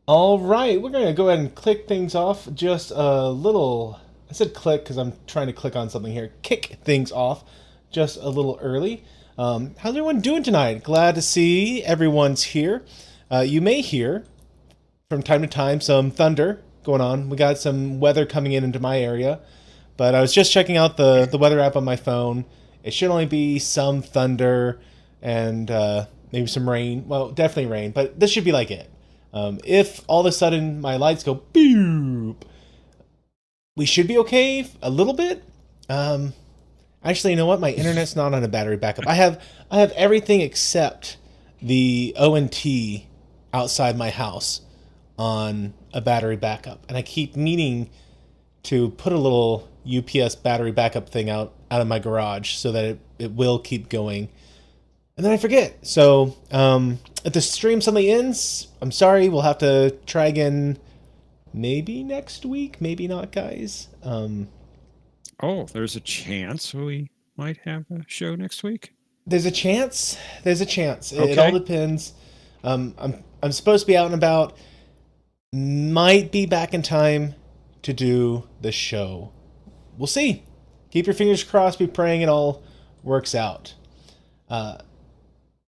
All right, we're going to go ahead and click things off just a little. I said click because I'm trying to click on something here. Kick things off just a little early. How's everyone doing tonight? Glad to see everyone's here. You may hear from time to time some thunder going on. We got some weather coming into my area, but I was just checking out the weather app on my phone. It should only be some thunder and maybe some rain. Well, definitely rain, but this should be like it. If all of a sudden my lights go boop, we should be okay a little bit. Actually, you know what? My internet's not on a battery backup. I have everything except the ONT outside my house on a battery backup, and I keep meaning to put a little UPS battery backup thing out of my garage so that it will keep going. And then I forget. So if the stream suddenly ends, I'm sorry. We'll have to try again maybe next week. Maybe not, guys. Oh, there's a chance we might have a show next week. There's a chance. There's a chance. It Okay. all depends. I'm supposed to be out and about. Might be back in time to do the show. We'll see. Keep your fingers crossed. Be praying it all works out.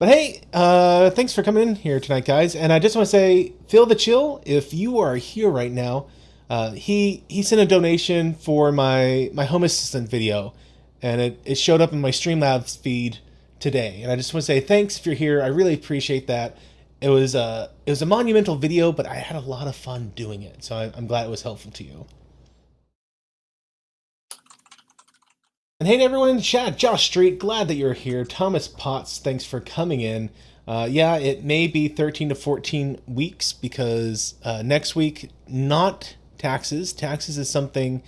But hey, thanks for coming in here tonight, guys. And I just want to say, feel the chill. If you are here right now, he sent a donation for my home assistant video, and it showed up in my Streamlabs feed today. And I just want to say thanks if you're here. I really appreciate that. It was a monumental video, but I had a lot of fun doing it, so I'm glad it was helpful to you. And hey to everyone in the chat, Josh Street, glad that you're here. Thomas Potts, thanks for coming in. Yeah, it may be 13 to 14 weeks because next week, not taxes. Taxes is something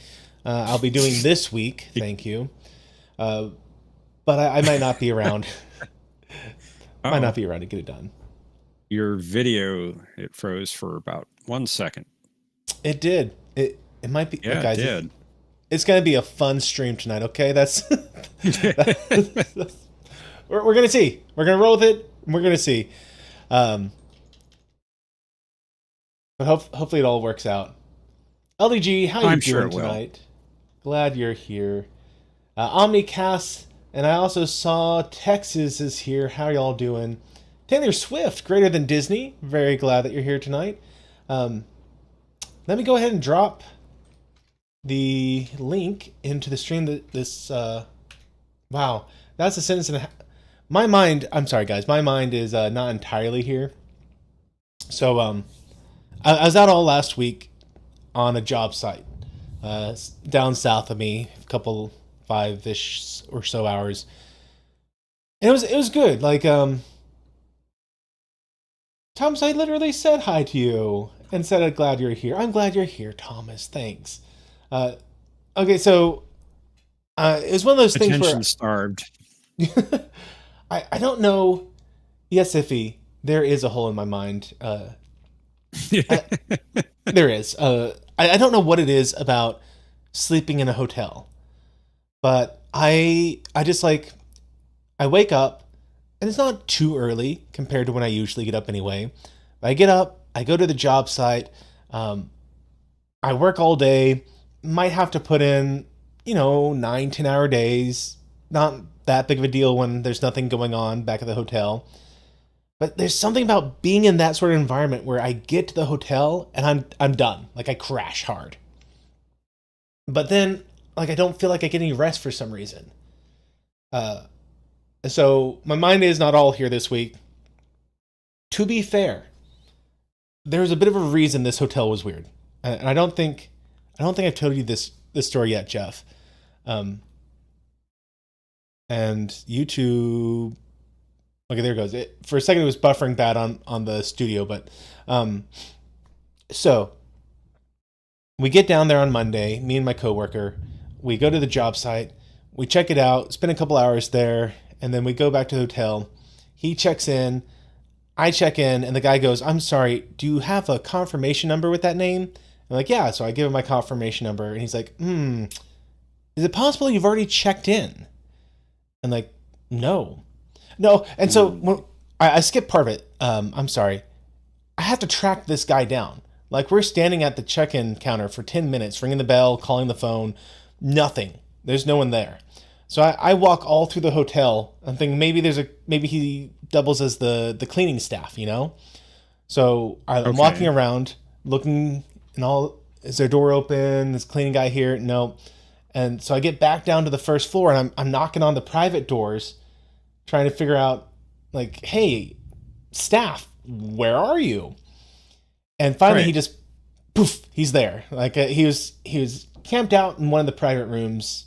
I'll be doing this week, thank you. But I might not be around. Might not be around to get it done. Your video, it froze for about 1 second. It did. It might be. Yeah, guys, it did. It's going to be a fun stream tonight, okay? That's we're going to see. We're going to roll with it. And we're going to see. But hopefully it all works out. LDG, how are you doing tonight? Glad you're here. Omnicast, and I also saw Texas is here. How are y'all doing? Taylor Swift, greater than Disney. Very glad that you're here tonight. Let me go ahead and drop the link into the stream that this wow, that's a sentence and a half. My mind, I'm sorry guys, my mind is not entirely here. So I was out all last week on a job site down south of me, a couple 5-ish or so hours, and it was good. Like Thomas, I literally said hi to you and said I'm glad you're here. I'm glad you're here, Thomas, thanks. Okay, so it was one of those things where Attention starved. I don't know. Yes, Iffy, there is a hole in my mind. There is. I don't know what it is about sleeping in a hotel, but I just like I wake up and it's not too early compared to when I usually get up anyway. I get up, I go to the job site, I work all day. Might have to put in, 9-10 hour days. Not that big of a deal when there's nothing going on back at the hotel. But there's something about being in that sort of environment where I get to the hotel and I'm done. Like I crash hard. But then like I don't feel like I get any rest for some reason. So my mind is not all here this week. To be fair, there's a bit of a reason this hotel was weird. And I don't think I've told you this story yet, Jeff. And YouTube. Okay, there it goes. For a second, it was buffering bad on the studio, but so we get down there on Monday. Me and my coworker, we go to the job site. We check it out. Spend a couple hours there, and then we go back to the hotel. He checks in. I check in, and the guy goes, "I'm sorry. Do you have a confirmation number with that name?" I'm like, yeah, so I give him my confirmation number, and he's like, is it possible you've already checked in? I'm like, no. And so I skipped part of it. I'm sorry. I have to track this guy down. Like, we're standing at the check-in counter for 10 minutes, ringing the bell, calling the phone, nothing. There's no one there. So I walk all through the hotel. I'm thinking maybe he doubles as the cleaning staff, you know? So I'm walking Okay. around looking and all, is there a door open? Is cleaning guy here? No. And so I get back down to the first floor and I'm knocking on the private doors trying to figure out like, hey, staff, where are you? And finally he Right. just poof, he's there. Like he was camped out in one of the private rooms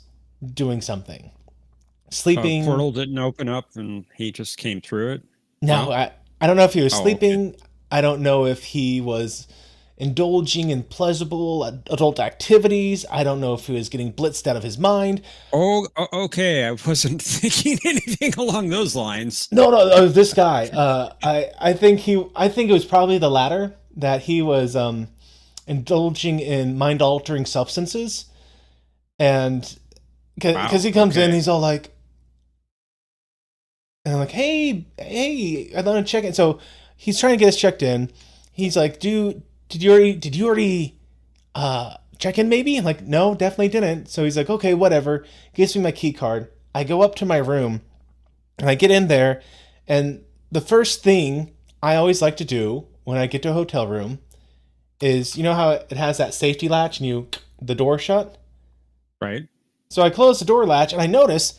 doing something. Sleeping. Portal didn't open up and he just came through it. No, No? I don't know if he was Oh, okay. sleeping. I don't know if he was indulging in pleasurable adult activities. I don't know if he was getting blitzed out of his mind. Oh, okay. I wasn't thinking anything along those lines. No, no, this guy. I think it was probably the latter, that he was indulging in mind altering substances, and because Wow. he comes in, Okay. he's all like, and I'm like, hey, I want to check in. So he's trying to get us checked in. He's like, did you already check in maybe? I'm like, no, definitely didn't. So he's like, okay, whatever. Gives me my key card. I go up to my room and I get in there, and the first thing I always like to do when I get to a hotel room is, you know how it has that safety latch and the door shut? Right. So I close the door latch and I notice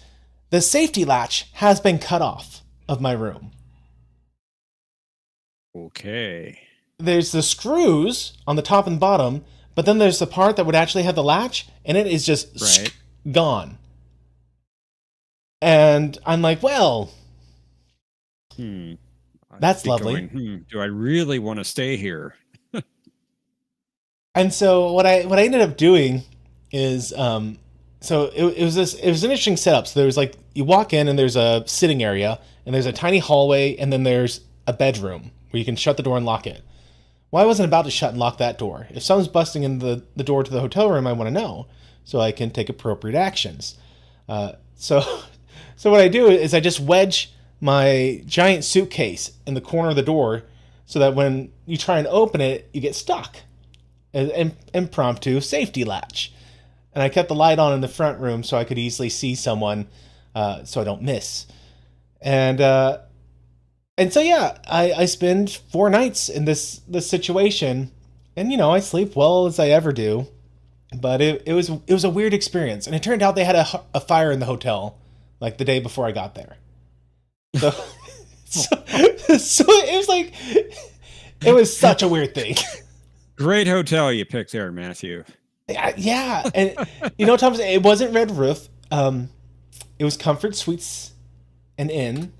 the safety latch has been cut off of my room. Okay. There's the screws on the top and bottom, but then there's the part that would actually have the latch, and it is just Right. gone. And I'm like, well, Hmm. I'd that's be lovely. going, do I really want to stay here? And so what I ended up doing is so it was an interesting setup. So there was like, you walk in and there's a sitting area and there's a tiny hallway and then there's a bedroom where you can shut the door and lock it. Well, I wasn't about to shut and lock that door. If someone's busting in the door to the hotel room, I want to know so I can take appropriate actions. So so what I do is I just wedge my giant suitcase in the corner of the door so that when you try and open it, you get stuck. An impromptu safety latch. And I kept the light on in the front room so I could easily see someone, so I don't miss. And and so yeah, I spend 4 nights in this situation, and you know I sleep well as I ever do. But it was a weird experience, and it turned out they had a fire in the hotel, like the day before I got there. So so, so it was like it was such a weird thing. Great hotel you picked there, Matthew. Yeah, and you know, Thomas, it wasn't Red Roof. It was Comfort Suites and Inn.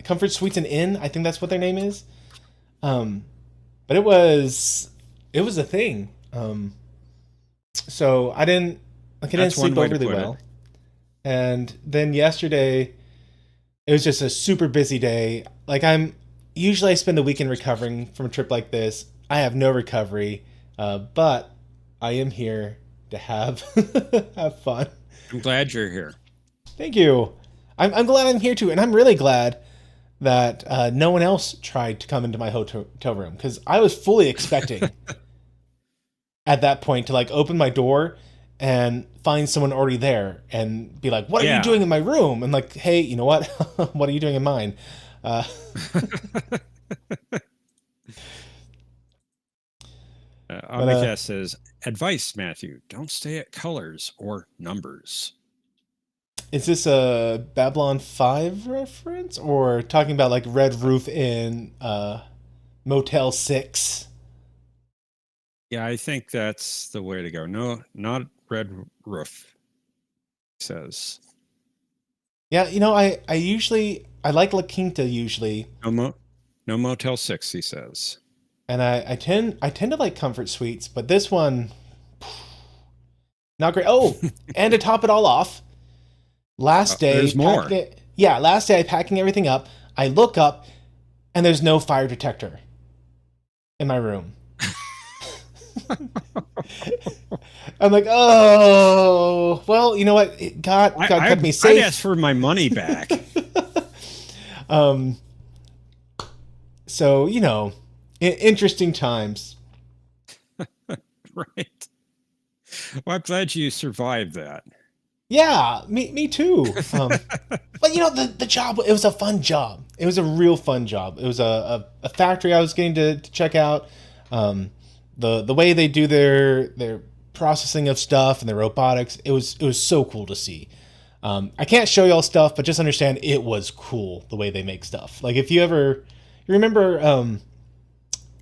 Comfort Suites and Inn. I think that's what their name is. Um, but it was a thing. So I didn't That's one sleep way over to really put it. well. And then yesterday, it was just a super busy day. Like usually I spend the weekend recovering from a trip like this. I have no recovery, but I am here to have have fun. I'm glad you're here. Thank you. I'm glad I'm here too, and I'm really glad that no one else tried to come into my hotel room because I was fully expecting at that point to like open my door and find someone already there and be like, "What are you Yeah. doing in my room?" And like, "Hey, you know what? What are you doing in mine?" Uh, On but the guest says, advice, Matthew, don't stay at colors or numbers. is this a Babylon 5 reference or talking about like Red Roof in Motel 6? Yeah, I think that's the way to go. No, not red roof, says. Yeah, you know, I like La Quinta usually, No, no Motel 6, he says. and I tend to like Comfort Suites, but this one not great. Oh, and to top it all off, last day There's more. last day I packing everything up. I look up and there's no fire detector in my room. I'm like, oh, well, you know what? God kept me I'd safe. ask for my money back. um, so you know, Interesting times. Right. Well, I'm glad you survived that. Yeah, me too. But the job, it was a fun job. It was a real fun job. It was a factory I was getting to check out. Um, the way they do their processing of stuff and their robotics, it was so cool to see. I can't show y'all stuff, but just understand it was cool the way they make stuff. Like if you remember,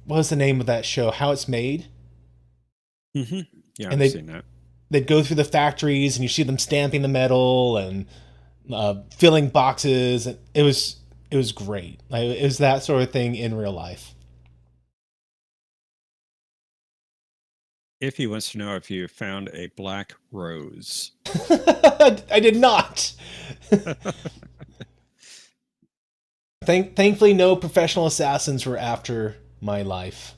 what was the name of that show? How It's Made, Hmm. Yeah, and I've seen that. they'd go through the factories and you see them stamping the metal and filling boxes. It was great. Like, it was that sort of thing in real life. If he wants to know if you found a black rose. I did not. Thankfully, no professional assassins were after my life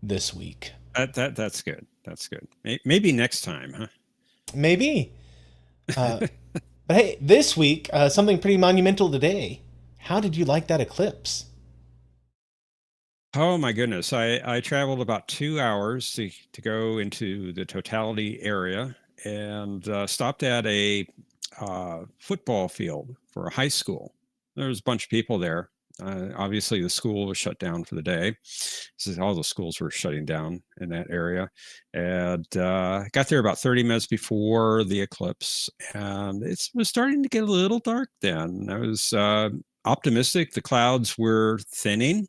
this week. That's good. That's good. Maybe next time, huh? Maybe. Uh, but hey, this week, something pretty monumental today. How did you like that eclipse? Oh my goodness. I traveled about 2 hours to go into the totality area and stopped at a football field for a high school. There was a bunch of people there. Obviously, the school was shut down for the day. So all the schools were shutting down in that area. And got there about 30 minutes before the eclipse. And it was starting to get a little dark then. I was optimistic. The clouds were thinning.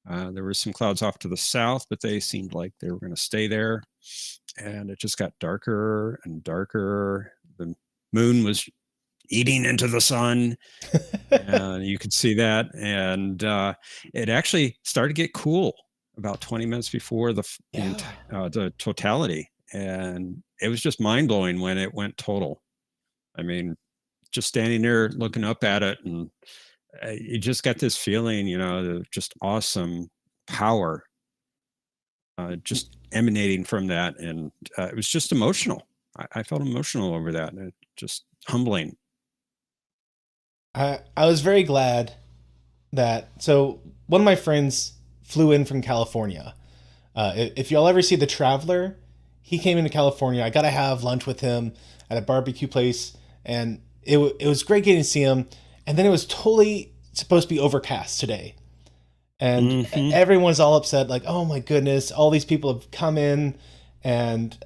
There were some clouds off to the south, but they seemed like they were going to stay there. And it just got darker and darker. The moon was eating into the sun, and you could see that. And it actually started to get cool about 20 minutes before Yeah. the totality. And it was just mind blowing when it went total. I mean, just standing there looking up at it, and you just got this feeling, of just awesome power just emanating from that. And it was just emotional. I felt emotional over that. And it just humbling. I was very glad that. So one of my friends flew in from California. If y'all ever see The Traveler, he came into California. I got to have lunch with him at a barbecue place, and it was great getting to see him. And then it was totally supposed to be overcast today, and Hmm. everyone's all upset, like, "Oh my goodness, all these people have come in, and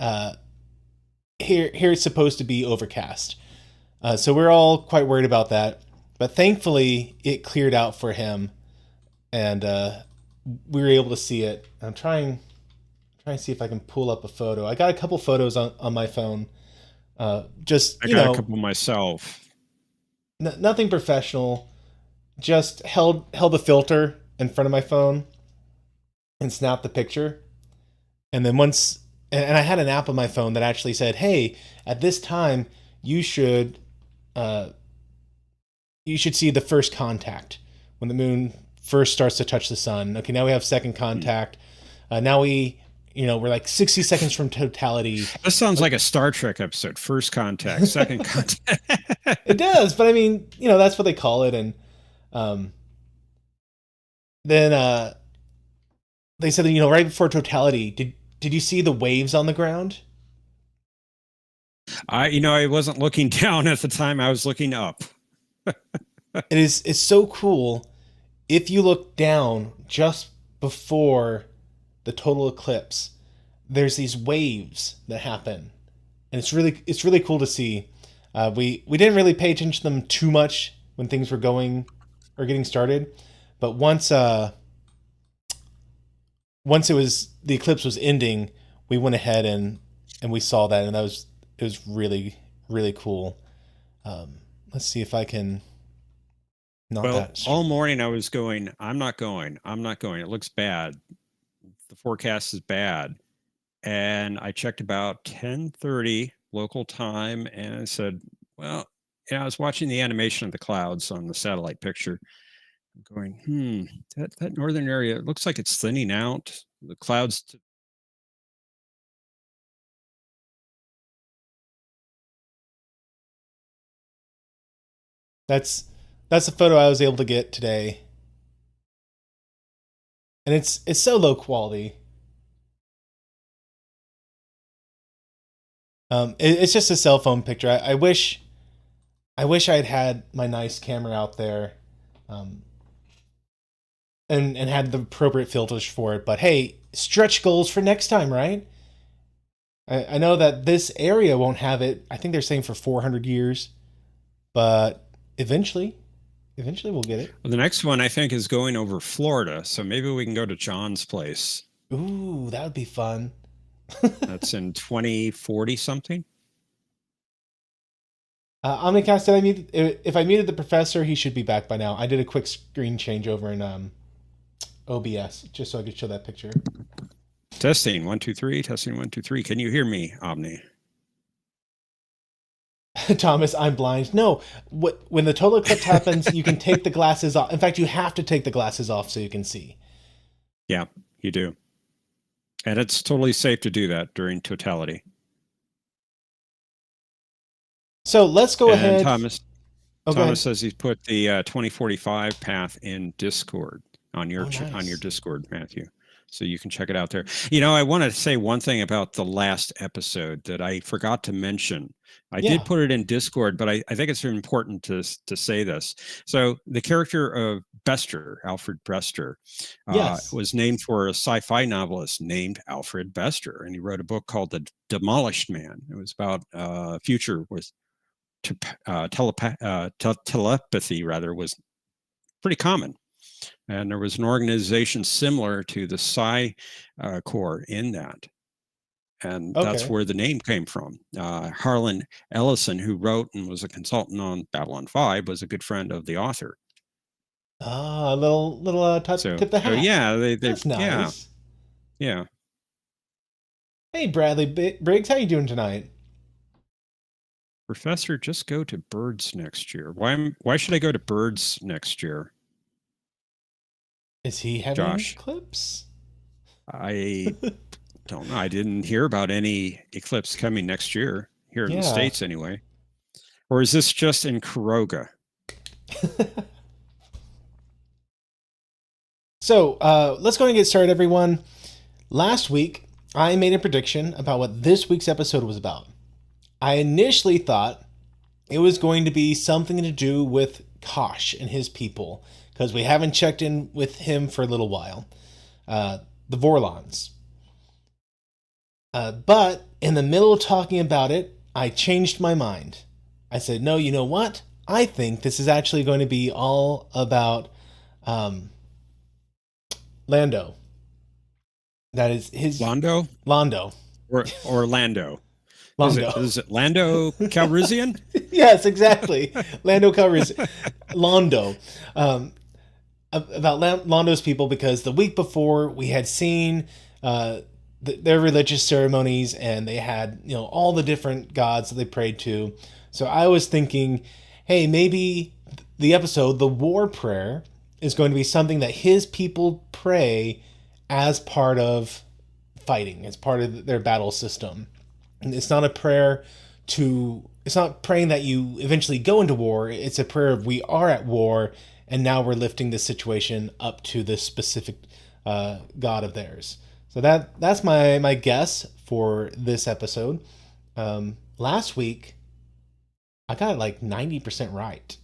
here it's supposed to be overcast." So we're all quite worried about that, but thankfully it cleared out for him, and we were able to see it. I'm trying to see if I can pull up a photo. I got a couple photos on my phone. Just I got a couple myself. nothing professional. Just held a filter in front of my phone and snapped the picture. And then and I had an app on my phone that actually said, "Hey, at this time you should uh, you should see the first contact when the moon first starts to touch the sun. Okay, now we have second Hmm. contact. Now we're like 60 seconds from totality." This sounds Like like a Star Trek episode. First contact, second contact. it does, but I mean, that's what they call it. And um, then they said that right before totality, did you see the waves on the ground? I wasn't looking down at the time. I was looking up. It's so cool. If you look down just before the total eclipse, there's these waves that happen, and it's really cool to see. We didn't really pay attention to them too much when things were going or getting started, but once the eclipse was ending, we went ahead and we saw that, and it was really really cool. Let's see if I can not Well, that. all morning I was going, I'm not going. I'm not going. It looks bad. The forecast is bad. And I checked about 10:30 local time and I said, well, I was watching the animation of the clouds on the satellite picture. I'm going, that northern area, it looks like it's thinning out. The clouds. That's that's the photo I was able to get today. and it's so low quality. It's just a cell phone picture. I wish I had my nice camera out there, um, and had the appropriate filters for it. But hey, stretch goals for next time, right? I know that this area won't have it. I think they're saying for 400 years, but eventually, eventually we'll get it. Well, the next one I think is going over Florida, so maybe we can go to John's place. Ooh, that would be fun. That's in 2040 something. Omnicast, if I muted the professor, he should be back by now. I did a quick screen change over in OBS just so I could show that picture. Testing 1 2 3. Testing 1 2 3. Can you hear me, Omni? Thomas, I'm blind. No, when the total eclipse happens, you can take the glasses off. In fact, you have to take the glasses off so you can see. Yeah, you do. And it's totally safe to do that during totality. So let's go ahead. Thomas says he's put the 2045 path in Discord on your on your Discord, Matthew. So you can check it out there. You know, I want to say one thing about the last episode that I forgot to mention. I did put it in Discord, but I think it's important to say this. So the character of Bester, Alfred Bester, was named for a sci-fi novelist named Alfred Bester, and he wrote a book called The Demolished Man. It was about future with telepathy, rather, was pretty common. And there was an organization similar to the Psi Corps in that. And that's where the name came from. Harlan Ellison, who wrote and was a consultant on Babylon 5, was a good friend of the author. Ah, a little tip the hat. So yeah, that's nice. Yeah. Hey, Bradley Briggs, how you doing tonight? Professor, just go to birds next year. Why should I go to birds next year? Is he having an eclipse? I don't know. I didn't hear about any eclipse coming next year here in the States anyway. Or is this just in Kuroga? So let's go and get started, everyone. Last week, I made a prediction about what this week's episode was about. I initially thought it was going to be something to do with Kosh and his people, because we haven't checked in with him for a little while. The Vorlons. But in the middle of talking about it, I changed my mind. I said, no, you know what? I think this is actually going to be all about Lando. That is his... Londo? Or Lando. Londo. Is it Lando Calrissian? Yes, exactly. Lando Calrissian. Londo. About Londo's people, because the week before we had seen their religious ceremonies, and they had, all the different gods that they prayed to. So I was thinking, hey, maybe the episode, the war prayer, is going to be something that his people pray as part of fighting, as part of their battle system. And it's not a prayer it's not praying that you eventually go into war. It's a prayer of, we are at war, and now we're lifting this situation up to this specific god of theirs. So that's my guess for this episode. Last week, I got it like 90% right.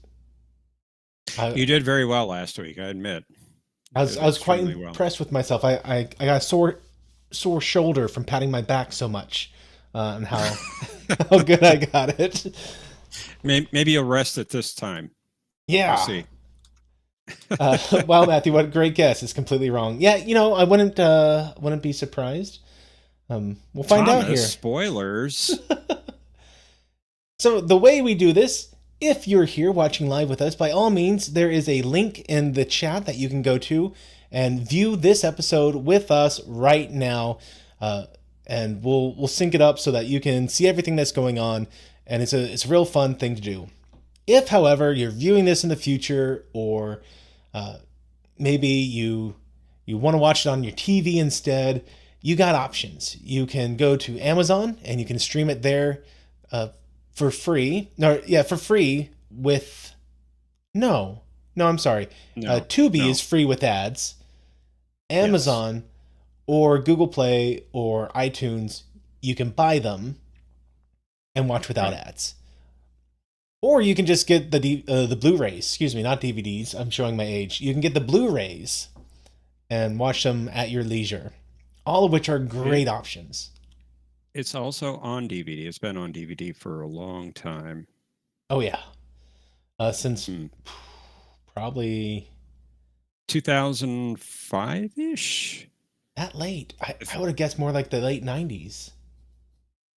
You did very well last week, I admit. I was quite impressed with myself. I got a sore shoulder from patting my back so much, and how good I got it. Maybe you'll rest it this time. Yeah. We'll see. Wow, Matthew, what a great guess. It's completely wrong. Yeah, I wouldn't be surprised. We'll find out here. Spoilers. So the way we do this, if you're here watching live with us, by all means, there is a link in the chat that you can go to and view this episode with us right now. And we'll sync it up so that you can see everything that's going on. And it's a real fun thing to do. If, however, you're viewing this in the future, or maybe you want to watch it on your TV instead, you got options. You can go to Amazon and you can stream it there for free. For free with... No, I'm sorry. Tubi is free with ads. Yes. Amazon or Google Play or iTunes, you can buy them and watch without Right. ads. Or you can just get the Blu-rays. Excuse me, not DVDs. I'm showing my age. You can get the Blu-rays and watch them at your leisure. All of which are It great options. it's also on DVD. It's been on DVD for a long time. Oh yeah, since Hmm. probably 2005-ish. that late. I If- would have guessed more like the late '90s.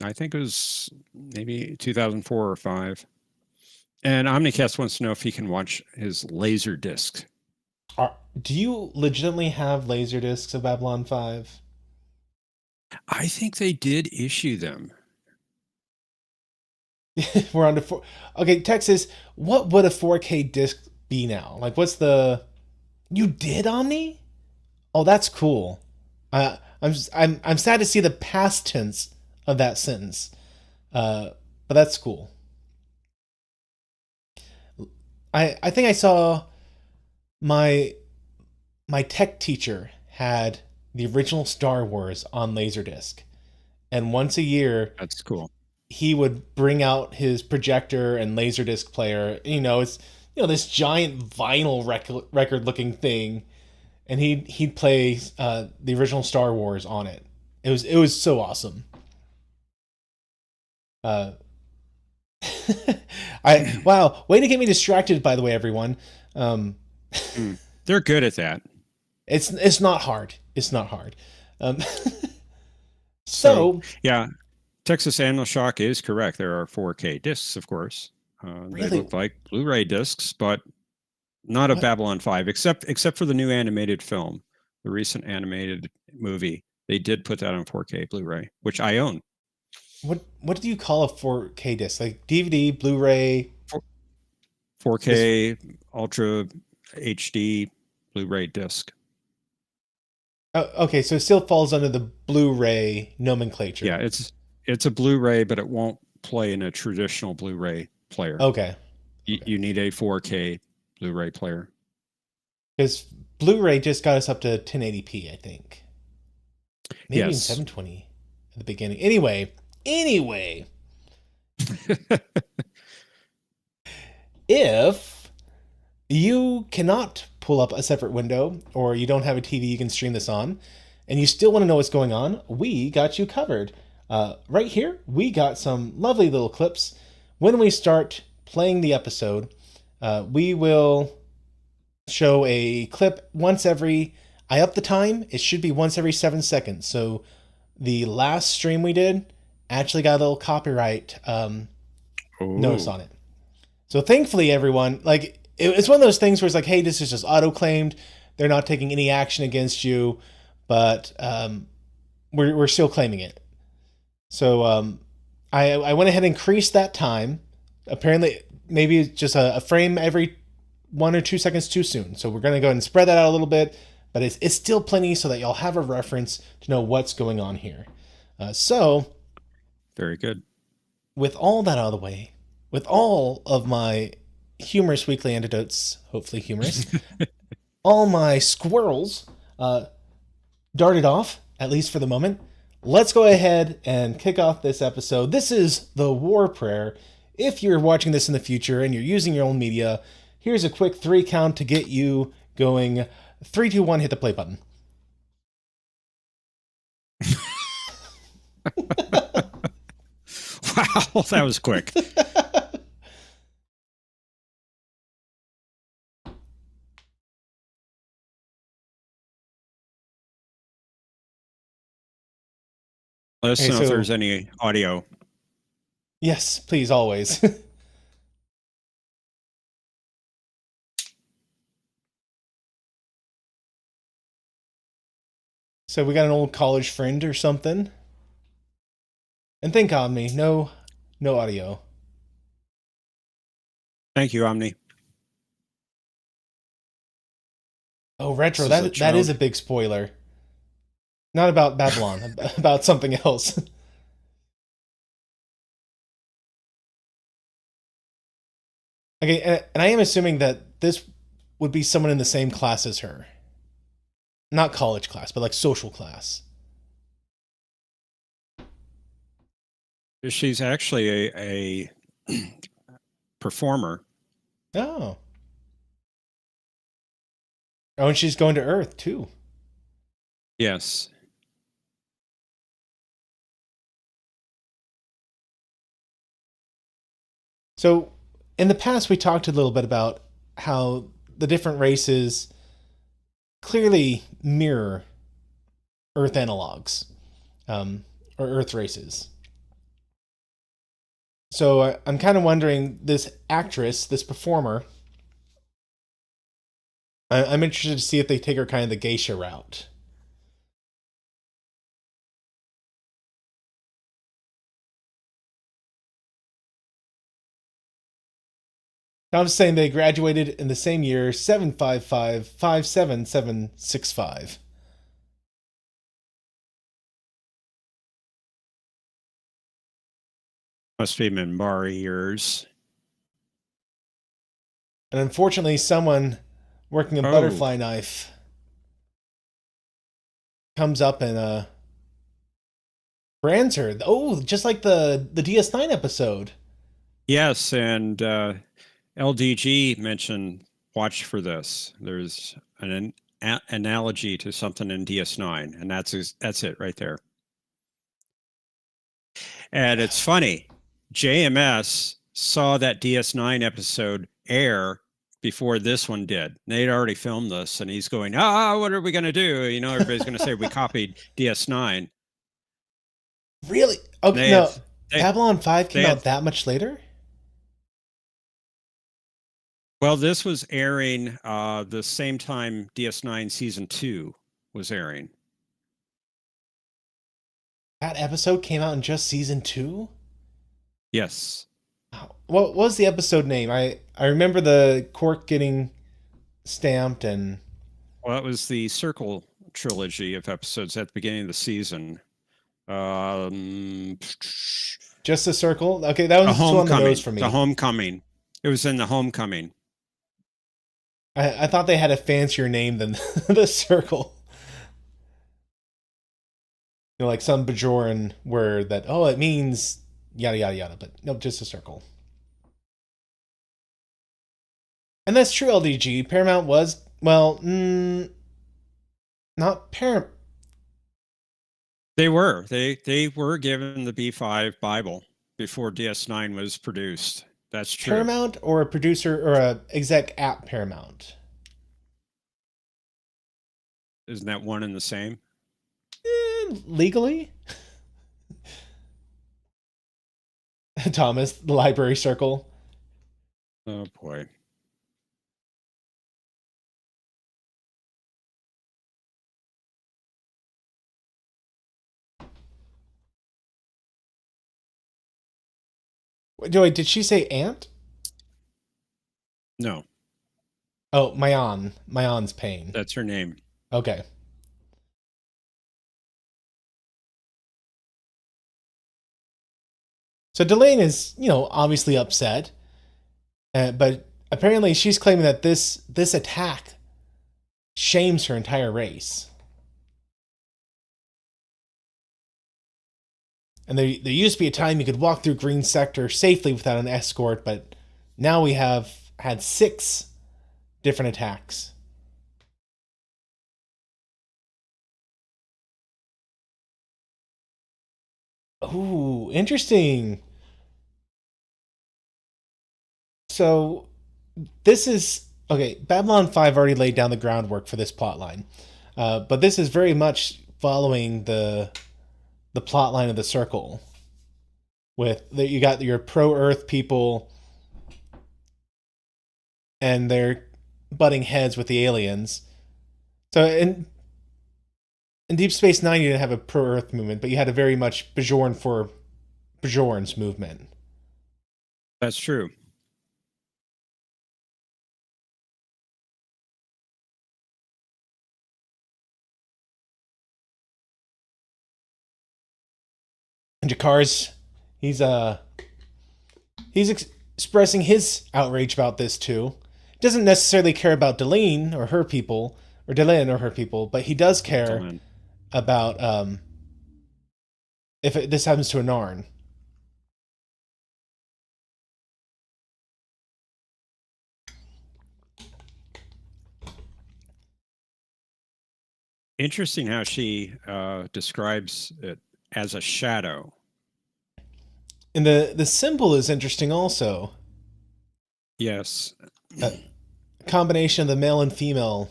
I think it was maybe 2004 or 5. And Omnicast wants to know if he can watch his laser disc. Do you legitimately have laser discs of Babylon 5? I think they did issue them. We're on to four. Okay, Texas. What would a 4K disc be now? Like, what's the? You did Omni? Oh, that's cool. I'm sad to see the past tense of that sentence. But that's cool. I think I saw my my tech teacher had the original Star Wars on Laserdisc, and once a year That's cool. he would bring out his projector and Laserdisc player. It's this giant vinyl record looking thing, and he'd play the original Star Wars on it. It was so awesome. Uh, I wow, way to get me distracted. By the way, everyone, um, Mm. They're good at that. it's not hard. It's not hard. Um, So, so yeah, Texas Animal Shock is correct. There are 4K discs, of course. They really, look like Blu-ray discs, but not of what Babylon 5, except for the new animated film, the recent animated movie. They did put that on 4K Blu-ray, which I own. what do you call a 4K disc? Like DVD, Blu-ray? Is 4K Ultra HD Blu-ray disc. okay, so it still falls under the Blu-ray Yeah, nomenclature. it's a Blu-ray, but it won't play in a traditional Blu-ray player. Okay, okay. You need a 4K Blu-ray player. Because Blu-ray just got us up to 1080p, I think. Maybe even Yes. 720 at the beginning. Anyway, if you cannot pull up a separate window or you don't have a TV you can stream this on, and you still want to know what's going on, we got you covered. Right here, we got some lovely little clips. When we start playing the episode, we will show a clip once every. I up the time. It should be once every 7 seconds. So the last stream we did actually got a little copyright notice Oh, on it. So thankfully, everyone, like, it's one of those things where it's like, hey, this is just auto claimed. They're not taking any action against you, but we're still claiming it. So I went ahead and increased that time. Apparently, maybe it's just a frame every 1 or 2 seconds too soon. So we're going to go ahead and spread that out a little bit, but it's still plenty so that y'all have a reference to know what's going on here. So very good. with all that out of the way, with all of my humorous weekly anecdotes, hopefully humorous, all my squirrels darted off, at least for the moment. Let's go ahead and kick off this episode. This is the War Prayer. If you're watching this in the future and you're using your own media, here's a quick 3 count to get you going. 3, 2, 1, hit the play button. Wow, that was quick. Let us Okay, know if so there's any audio. yes, please, always. So we got an old college friend or something. And think on me, no audio. Thank you, Omni. Oh, This retro. is a That is child. a big spoiler. Not about Babylon, about something else. Okay, and I am assuming that this would be someone in the same class as her. Not college class, but like social class. She's actually a performer. Oh. Oh, and she's going to Earth too. Yes. So, in the past, we talked a little bit about how the different races clearly mirror Earth analogs, or Earth races. So, I'm kind of wondering this actress, this performer, I'm interested to see if they take her kind of the geisha route. I'm saying they graduated in the same year, 755 57765. Must be Minbari years. And unfortunately, someone working a Oh, butterfly knife comes up and brands her. Oh, just like the DS9 episode. yes. And LDG mentioned watch for this. There's an analogy to something in DS9, and that's it right there. And it's funny, JMS saw that DS9 episode air before this one did. They'd already filmed this, and he's going, what are we going to do? You know, everybody's going to say we copied DS9. Really? Okay, They had, no. they, Babylon 5 they came had, out that much later? well, this was airing the same time DS9 season 2 was airing. That episode came out in just season 2? Yes. What was the episode name? I remember the cork getting stamped and Well, that was the Circle trilogy of episodes at the beginning of the season. Um, just a circle. Okay, that the one's too on the nose Homecoming. for The me. Homecoming. It was in the Homecoming. I thought they had a fancier name than the circle. You know, like some Bajoran word that, oh, it means yada yada yada, but nope, just a circle. And that's true, LDG. Paramount was, well, not Paramount. They were given the B5 Bible before DS9 was produced. That's true. Paramount or a producer or a exec at Paramount? Isn't that one and the same? Legally? Thomas, the library circle. Oh boy. Wait, did she say ant? No, Oh, Mayan. Mayan's pain. that's her name. Okay. So Delane is, obviously upset, but apparently she's claiming that this attack shames her entire race. And there used to be a time you could walk through Green Sector safely without an escort, but now we have had 6 different attacks. Ooh, interesting. So this is okay. Babylon 5 already laid down the groundwork for this plot line, but this is very much following the plot line of the Circle. You got your pro Earth people, and they're butting heads with the aliens. So in Deep Space Nine, you didn't have a pro Earth movement, but you had a very much Bajoran for Bajorans movement. That's true. And Jakar's he's expressing his outrage about this too. He doesn't necessarily care about Delene or her people, or Delenn or her people, but he does care Delenn. about if this happens to a Narn. Interesting how she describes it as a shadow. And the symbol is interesting also. Yes. A combination of the male and female.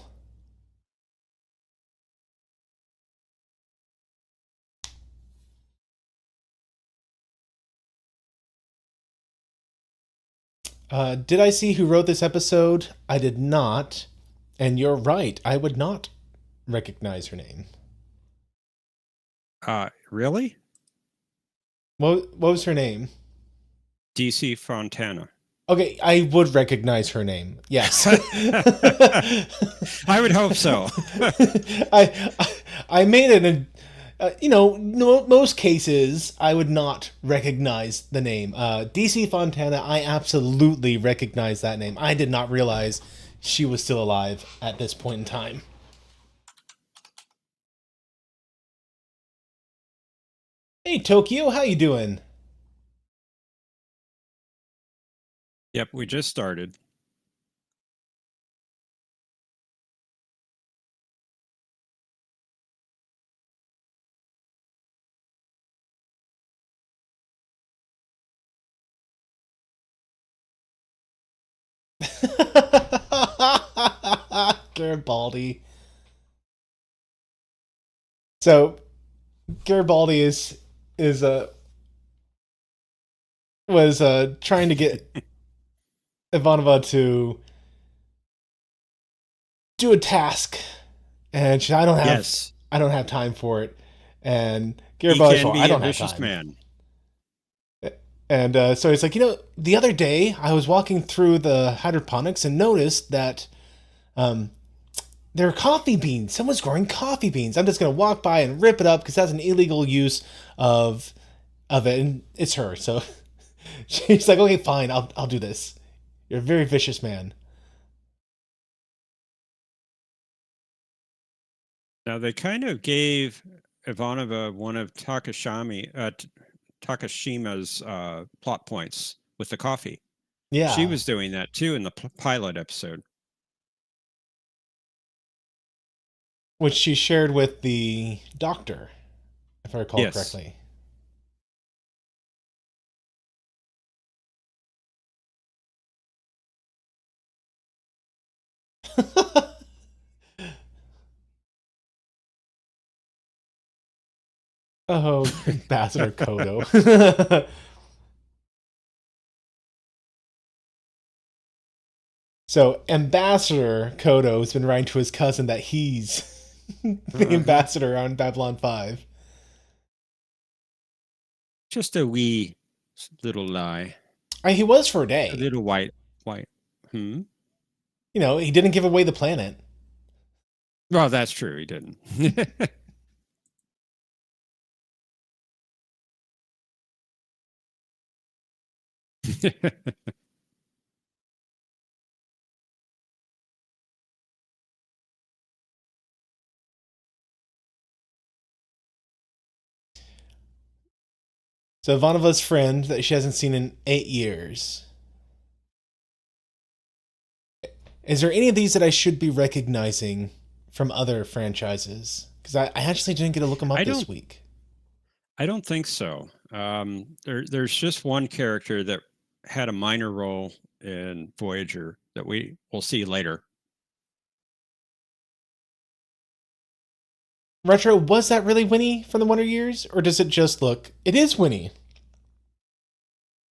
Did I see who wrote this episode? I did not. And you're right. I would not recognize her name. Really? What was her name? DC Fontana. Okay, I would recognize her name. Yes. I would hope so. I made it in, most cases I would not recognize the name. DC Fontana, I absolutely recognize that name. I did not realize she was still alive at this point in time. Hey Tokyo, how you doing? Yep, we just started. Garibaldi. So Garibaldi is was trying to get Ivanova to do a task, and she, Yes, I don't have time for it, and he Garibaldi's, can well, I be a don't have vicious time, man. and so he's like, the other day I was walking through the hydroponics and noticed that um, there are coffee beans. Someone's growing coffee beans. I'm just gonna walk by and rip it up because that's an illegal use of it, and it's her. So she's like, okay, fine, I'll do this. You're a very vicious man. Now they kind of gave Ivanova one of Takashima's plot points with the coffee. She Yeah, was doing that too in the pilot episode. which she shared with the doctor, if I recall Yes. correctly. Oh, Ambassador Kodo. So Ambassador Kodo has been writing to his cousin that he's the Uh-huh. ambassador on Babylon 5. Just a wee little lie. He was for a A day. little white. Hmm. He didn't give away the planet. Well, that's true. He didn't. So Ivanova's friend that she hasn't seen in 8 years. Is there any of these that I should be recognizing from other franchises? Because I actually didn't get to look them up I this don't. week. I don't think so. There's just one character that had a minor role in Voyager that we will see later. Retro, was that really Winnie from the Wonder Years? Or does it just look... It is Winnie.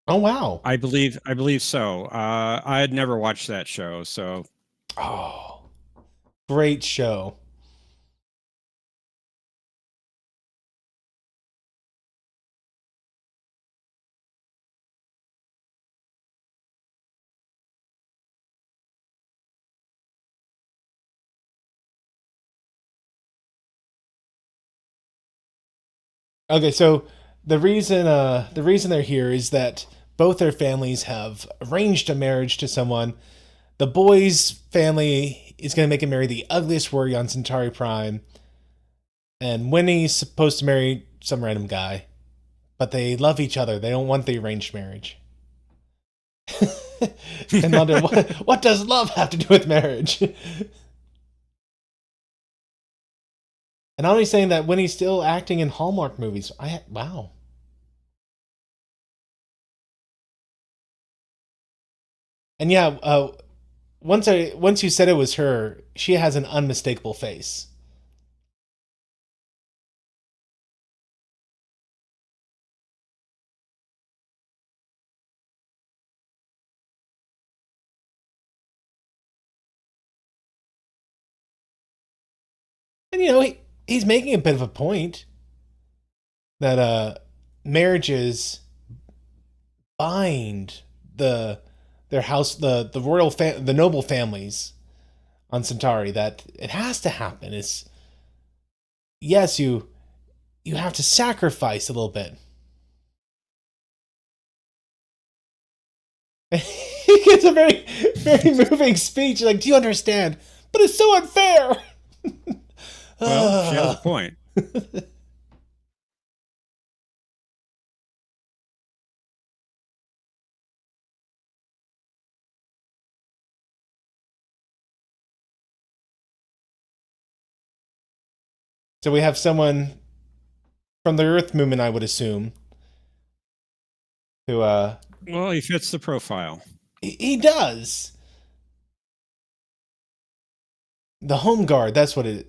Oh, wow. I believe so. I had never watched that show, so Oh, great show. Okay, so the reason they're here is that both their families have arranged a marriage to someone the boy's family is going to make him marry the ugliest warrior on Centauri Prime, and Winnie's supposed to marry some random guy, but they love each other. They don't want the arranged marriage. And wonder what does love have to do with marriage? And I'm only saying that when he's still acting in Hallmark movies. Wow. And yeah, once you said it was her, she has an unmistakable face. And he's making a bit of a point that marriages bind the their house the the noble families on Centauri, that it has to happen. It's yes, you have to sacrifice a little bit. He gives a very moving speech. Like, do you understand? But it's so unfair. Well, she has a point. So we have someone from the Earth movement, I would assume, who Well, he fits the profile. he does. The home guard, that's what it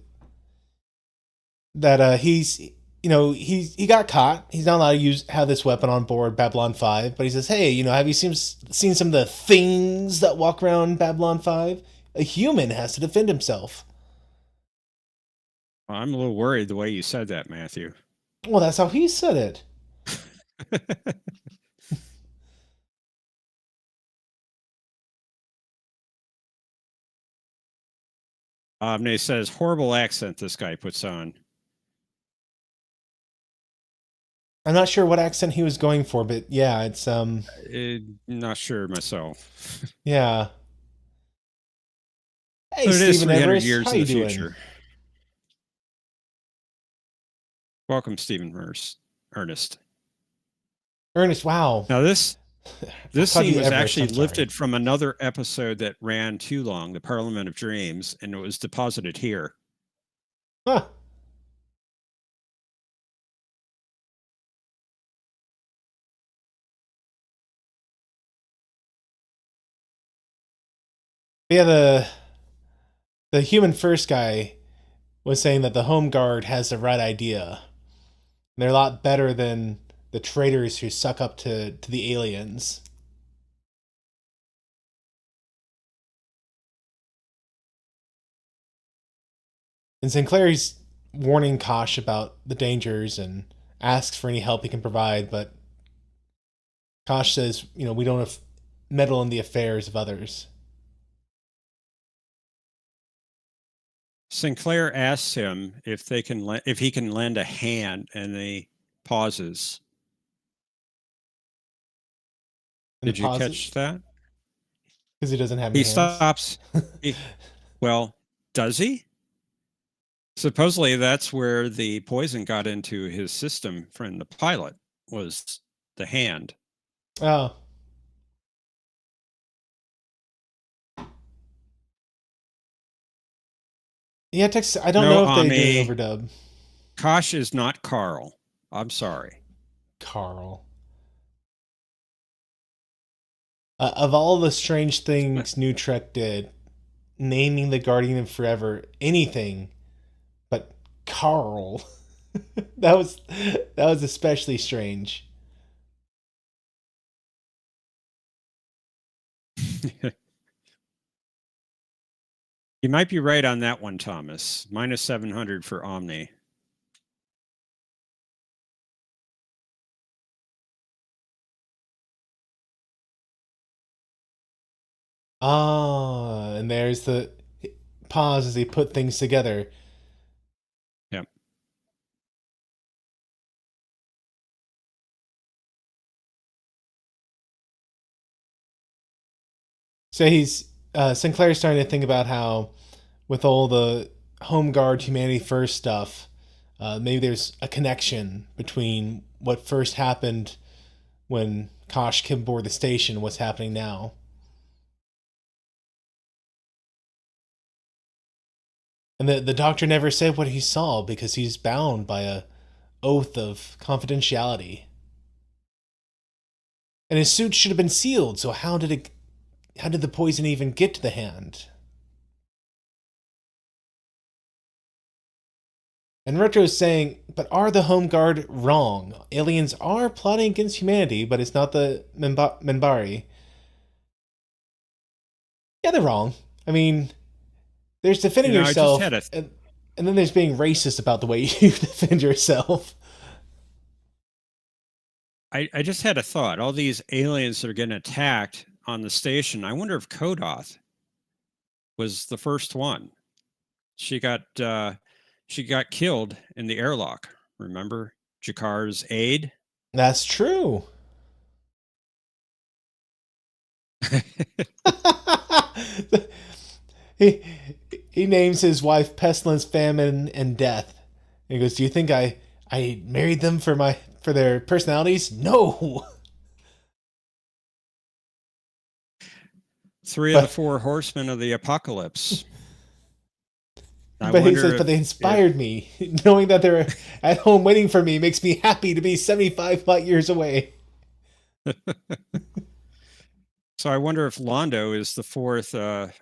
that he's he got caught. He's not allowed to have this weapon on board Babylon 5, but he says, "Hey, have you seen some of the things that walk around Babylon 5? A human has to defend himself." Well, I'm a little worried the way you said that, Matthew. Well, that's how he said it. He says, horrible accent this guy puts on. I'm not sure what accent he was going for, but yeah, it's Not sure myself. yeah. Hey, But it is Stephen 300 Everest, years how in you the doing? future. Welcome, Stephen Ernest. Ernest, wow. Now this scene was Everest, actually I'm sorry. lifted from another episode that ran too long, the Parliament of Dreams, and it was deposited here. Huh. Yeah, the human first guy was saying that the home guard has the right idea. They're a lot better than the traitors who suck up to the aliens. And Sinclair's warning Kosh about the dangers and asks for any help he can provide, but Kosh says, we don't have meddle in the affairs of others. Sinclair asks him if he can lend a hand, and he pauses. And Did you catch that? Because he doesn't have any He hands. stops. Well, does he? Supposedly, that's where the poison got into his system from the pilot, was the hand. Oh. Yeah, I don't know if they do an overdub. Kosh is not Carl. I'm sorry. Carl. Of all the strange things New Trek did, naming the Guardian of Forever anything but Carl, that was especially strange. You might be right on that one, Thomas. Minus 700 for Omni. Ah, and there's the pause as they put things together. Yep. So he's Sinclair's starting to think about how, with all the home guard humanity first stuff, maybe there's a connection between what first happened when Kosh came aboard the station and what's happening now. And the doctor never said what he saw because he's bound by a oath of confidentiality. And his suit should have been sealed, so how did the poison even get to the hand? And Retro is saying, but are the Home Guard wrong? Aliens are plotting against humanity, but it's not the Minbari. Yeah, they're wrong. I mean, there's defending I just yourself, had a and then there's being racist about the way you defend yourself. I just had a thought. All these aliens that are getting attacked on the station. I wonder if Kodoth was the first one. She got killed in the airlock. Remember Jakar's aide? That's true. he he names his wife Pestilence, Famine, and Death. And he goes, "Do you think I married them for their personalities? No." Three of the But four horsemen of the apocalypse. I but he wonder says, but they if inspired me. Knowing that they're at home waiting for me makes me happy to be 75 light years away. so I wonder if Londo is the fourth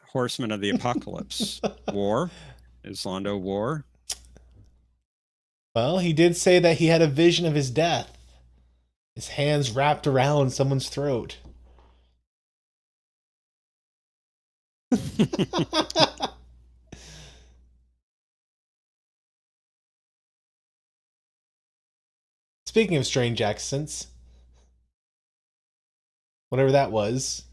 horseman of the apocalypse. War? Is Londo war? Well, he did say that he had a vision of his death. His hands wrapped around someone's throat. Speaking of strange accents, whatever that was.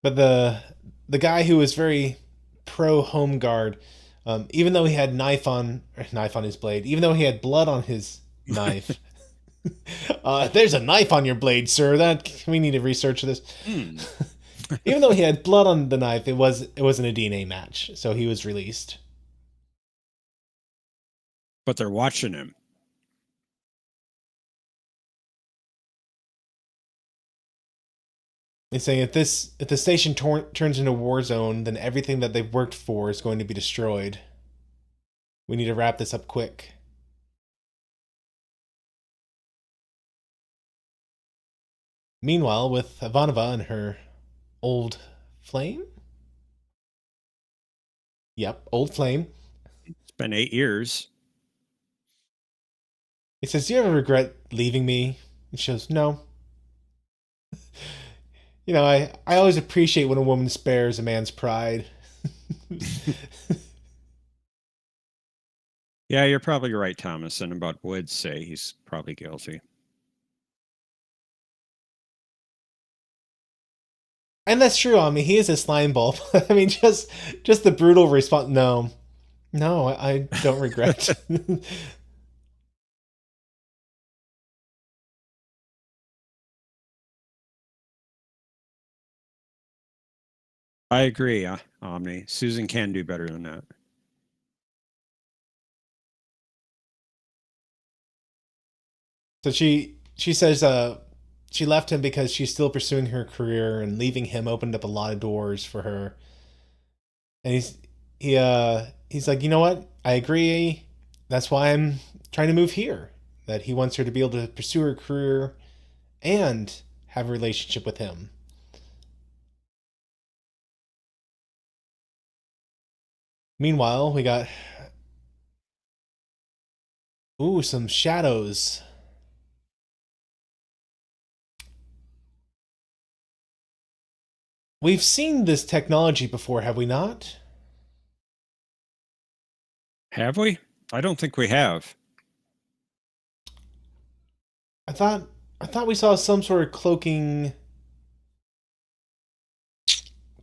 But the guy who was very pro home guard, even though he had knife on his blade, even though he had blood on his knife. There's a knife on your blade, sir. That we need to research this. Hmm. Even though he had blood on the knife, it wasn't a DNA match, so he was released. But they're watching him. They say if the station turns into a war zone, then everything that they've worked for is going to be destroyed. We need to wrap this up quick. Meanwhile, with Ivanova and her old flame? Yep, old flame. It's been 8 years. He says, "Do you ever regret leaving me?" And she goes, "No." I always appreciate when a woman spares a man's pride. Yeah, you're probably right, Thomas. And about Wood say he's probably guilty. And that's true. I mean, he is a slime ball. I mean, just the brutal response. No, no, I don't regret. I agree, Omni. Susan can do better than that. So she says she left him because she's still pursuing her career, and leaving him opened up a lot of doors for her. And he's like, "You know what? I agree. That's why I'm trying to move here." That he wants her to be able to pursue her career and have a relationship with him. Meanwhile, we got some shadows. We've seen this technology before, have we not? Have we? I don't think we have. I thought I thought we saw some sort of cloaking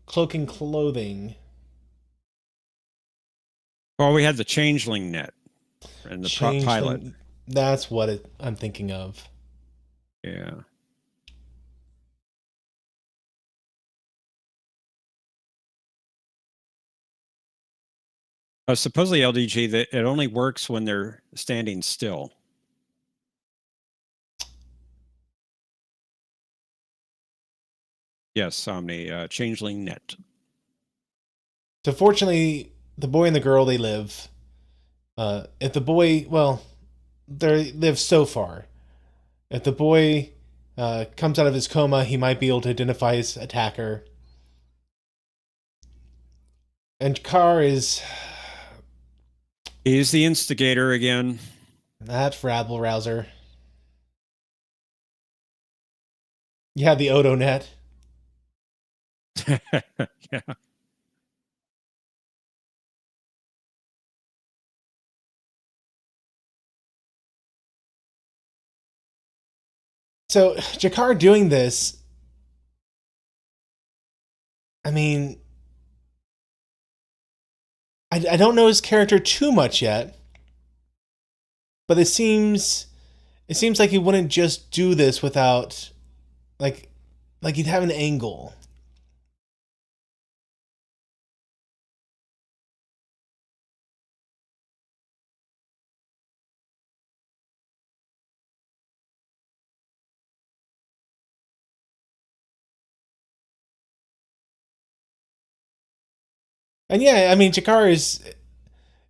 clothing. Well, we had the changeling net and the pilot. Changeling That's what I'm thinking of. Yeah. Supposedly LDG that it only works when they're standing still. Yes, Omni, changeling net. So fortunately, the boy and the girl they live. If the boy, well, they live so far. If the boy comes out of his coma, he might be able to identify his attacker. And Carr is He's the instigator again. that rabble rouser. You have the Odo net. Yeah. So Jakar doing this, I mean, I don't know his character too much yet, but it seems like he wouldn't just do this without like he'd have an angle. And yeah, I mean, Jakar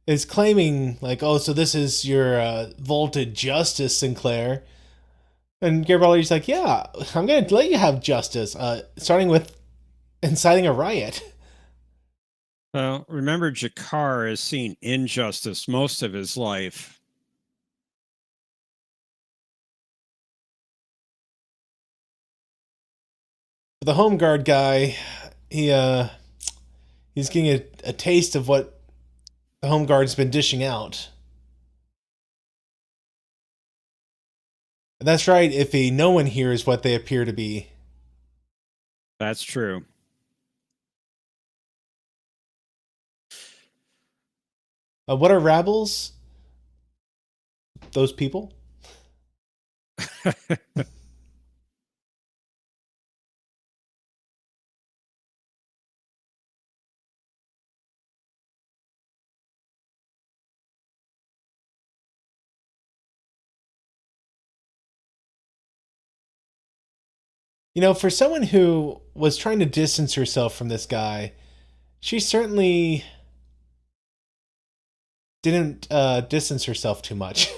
is claiming like, oh, so this is your vaulted justice, Sinclair. And Garibaldi's like, yeah, I'm gonna let you have justice, starting with inciting a riot. Well, remember, Jakar has seen injustice most of his life. The home guard guy, he he's getting a taste of what the home guard's been dishing out. And that's right, Iffy. No one here is what they appear to be. That's true. What are rabbles? Those people? You know, for someone who was trying to distance herself from this guy, she certainly didn't distance herself too much.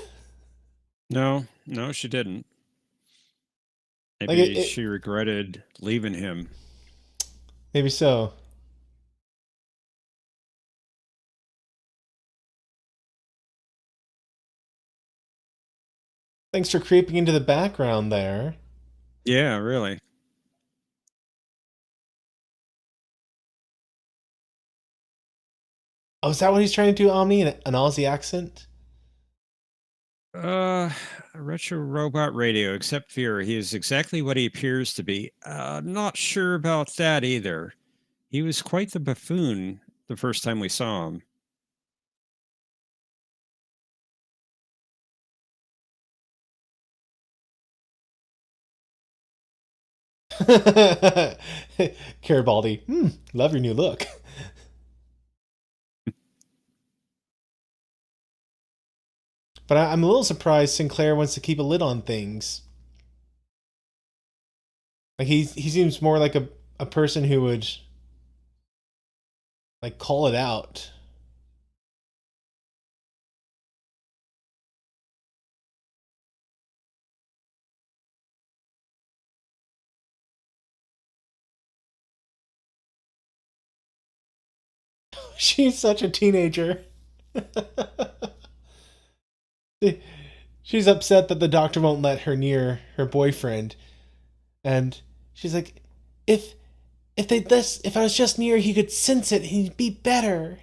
No, no, she didn't. like Maybe she regretted leaving him. maybe so. Thanks for creeping into the background there. Yeah, really. Oh, is that what he's trying to do, Omni? An Aussie accent? Uh, retro robot radio, except fear. He is exactly what he appears to be. Not sure about that either. He was quite the buffoon the first time we saw him. Garibaldi, love your new look. But I'm a little surprised Sinclair wants to keep a lid on things. Like he seems more like a person who would like call it out. She's such a teenager. She's upset that the doctor won't let her near her boyfriend, and she's like, "If if I was just near, he could sense it. He'd be better."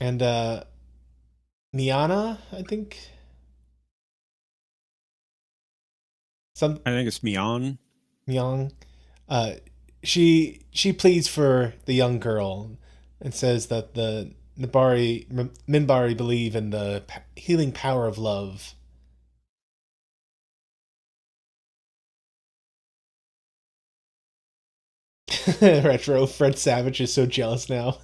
And Niana, I think Some I think it's Mion. young. Uh, she pleads for the young girl and says that the Minbari believe in the healing power of love. Retro Fred Savage is so jealous now.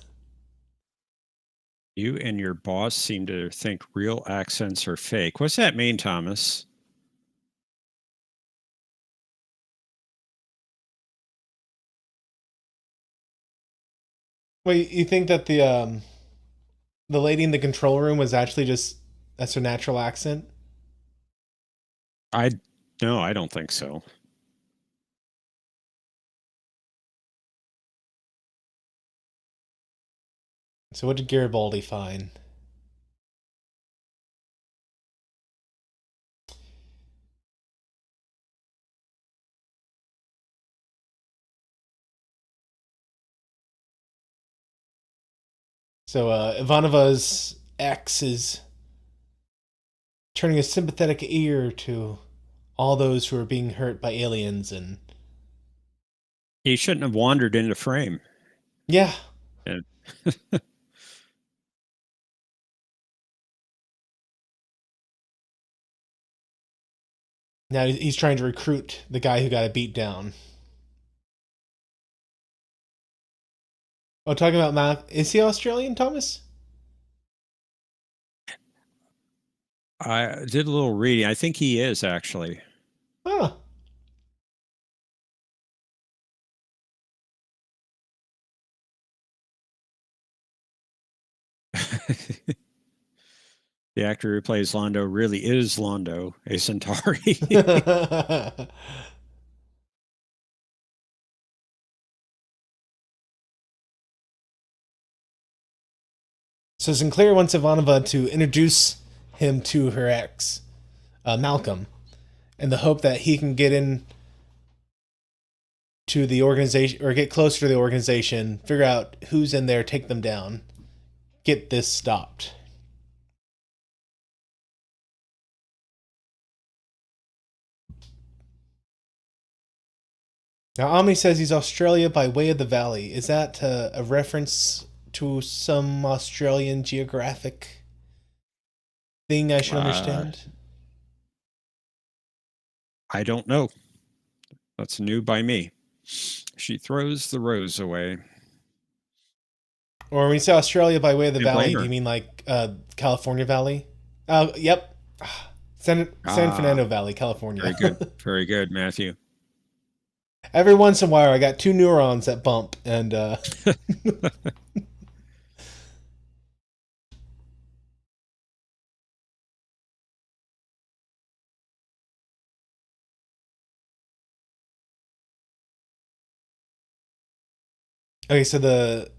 You and your boss seem to think real accents are fake. What's that mean, Thomas? Wait, you think that the lady in the control room was actually just that's her natural accent? I no, I don't think so. So what did Garibaldi find? So Ivanova's ex is turning a sympathetic ear to all those who are being hurt by aliens, and He shouldn't have wandered into frame. yeah. And Now he's trying to recruit the guy who got beat down. Oh, talking about Matt, is he Australian, Thomas? I did a little reading. I think he is actually. Huh. The actor who plays Londo really is Londo, a Centauri. So Sinclair wants Ivanova to introduce him to her ex, Malcolm, in the hope that he can get in to the organization or get closer to the organization, figure out who's in there, take them down, get this stopped. Now, Omni says he's Australia by way of the valley. Is that a reference to some Australian geographic thing I should uh, understand? I don't know. That's new by me. She throws the rose away. Or when you say Australia by way of the Can't valley, blame do you her. mean like California Valley? Oh, yep. San Ah, Fernando Valley, California. very good. Very good, Matthew. Every once in a while, I got two neurons that bump, and okay. So the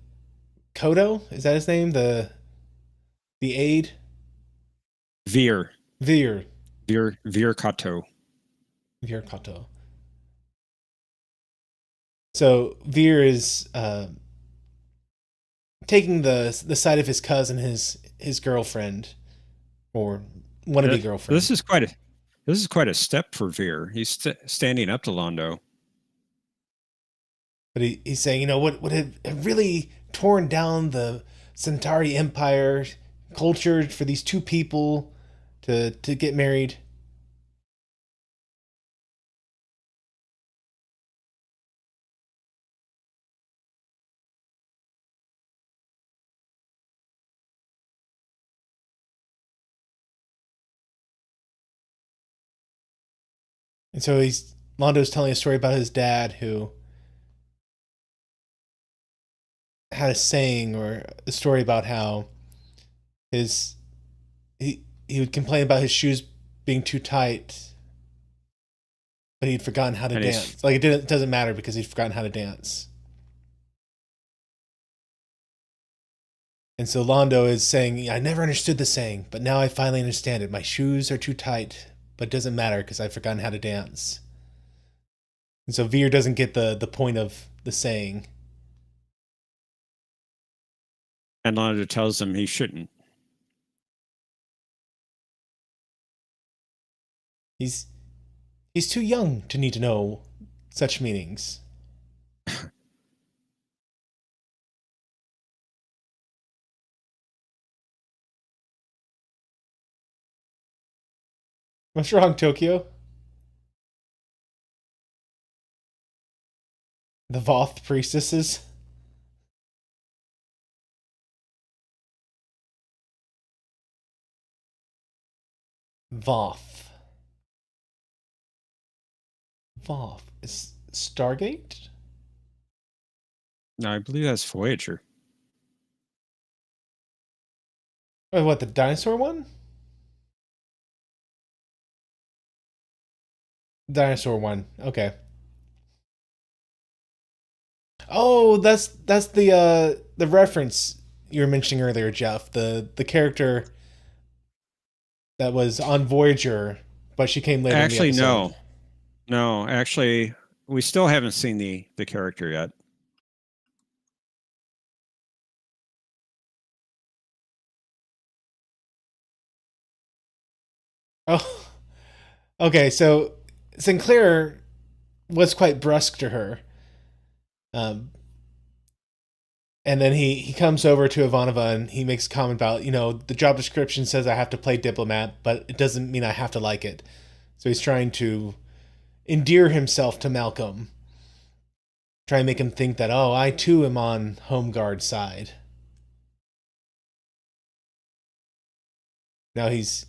Kodo, is that his name? The aide Veer. Veer Veer Kato. Veer Kato. So Veer is taking the side of his cousin, his girlfriend or wannabe girlfriend. This is quite a step for Veer. He's standing up to Londo. But he's saying, what would have really torn down the Centauri Empire culture for these two people to get married. And so he's Londo's telling a story about his dad who had a saying or a story about how his he would complain about his shoes being too tight, but he'd forgotten how to And he's dance. Like it doesn't matter because he'd forgotten how to dance. And so Londo is saying, I never understood the saying, but now I finally understand it. My shoes are too tight, but it doesn't matter because I've forgotten how to dance. And so Veer doesn't get the point of the saying. and Londo tells him he shouldn't. He's He's too young to need to know such meanings. What's wrong, Tokyo? The Voth priestesses? Voth. Voth. Is Stargate? No, I believe that's Voyager. Oh, what, the dinosaur one? Dinosaur one. Okay. Oh, that's the reference you were mentioning earlier, Jeff. The character that was on Voyager, but she came later in the Actually, episode. no, no. Actually, we still haven't seen the character yet. Oh, okay. So Sinclair was quite brusque to her, um, and then he comes over to Ivanova and he makes a comment about, the job description says I have to play diplomat, but it doesn't mean I have to like it. So he's trying to endear himself to Malcolm, try and make him think that, oh, I too am on home guard side. Now he's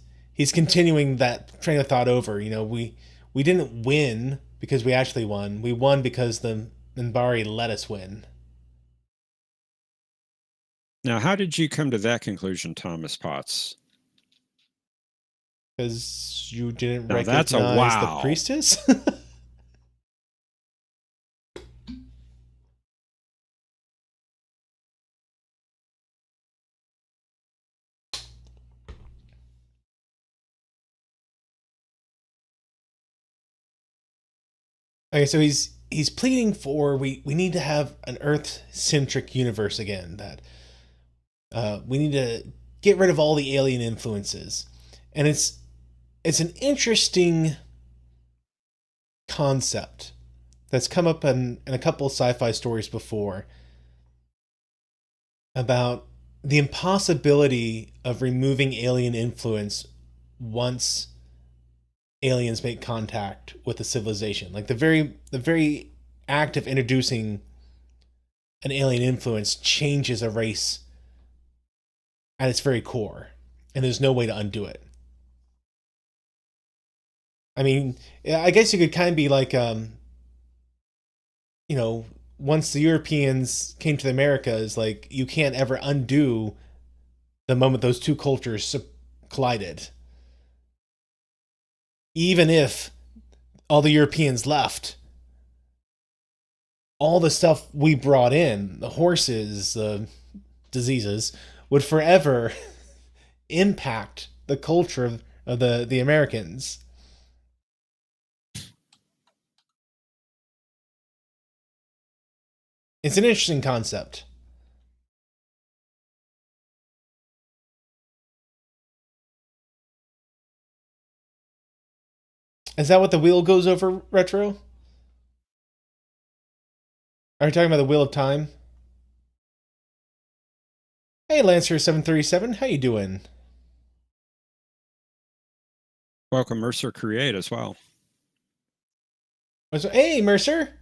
continuing that train of thought over. We didn't win because we actually won. We won because the Minbari let us win. Now, how did you come to that conclusion, Thomas Potts? Because you didn't Now, that's a recognize the wow. priestess? Okay, so he's pleading for we need to have an Earth centric universe again. That we need to get rid of all the alien influences, and it's an interesting concept that's come up in a couple of sci-fi stories before about the impossibility of removing alien influence once aliens make contact with a civilization. Like the very act of introducing an alien influence changes a race at its very core, and there's no way to undo it. I mean, I guess you could kind of be like, you know, once the Europeans came to the Americas, like you can't ever undo the moment those two cultures collided. Even if all the Europeans left, all the stuff we brought in, the horses, the diseases, would forever impact the culture of the Americans. It's an interesting concept. Is that what the wheel goes over, Retro? Are you talking about the Wheel of Time? Hey, Lancer737, how you doing? Welcome, Mercer Create as well. Hey, Mercer!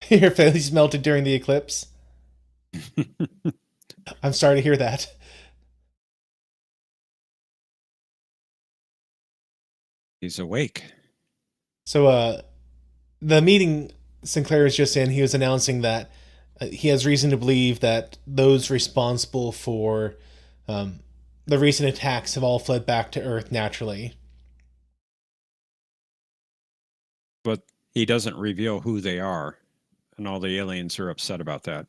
Your face melted during the eclipse. I'm sorry to hear that. He's awake. So, the meeting Sinclair was just in, he was announcing that he has reason to believe that those responsible for um, the recent attacks have all fled back to Earth naturally. But he doesn't reveal who they are, and all the aliens are upset about that.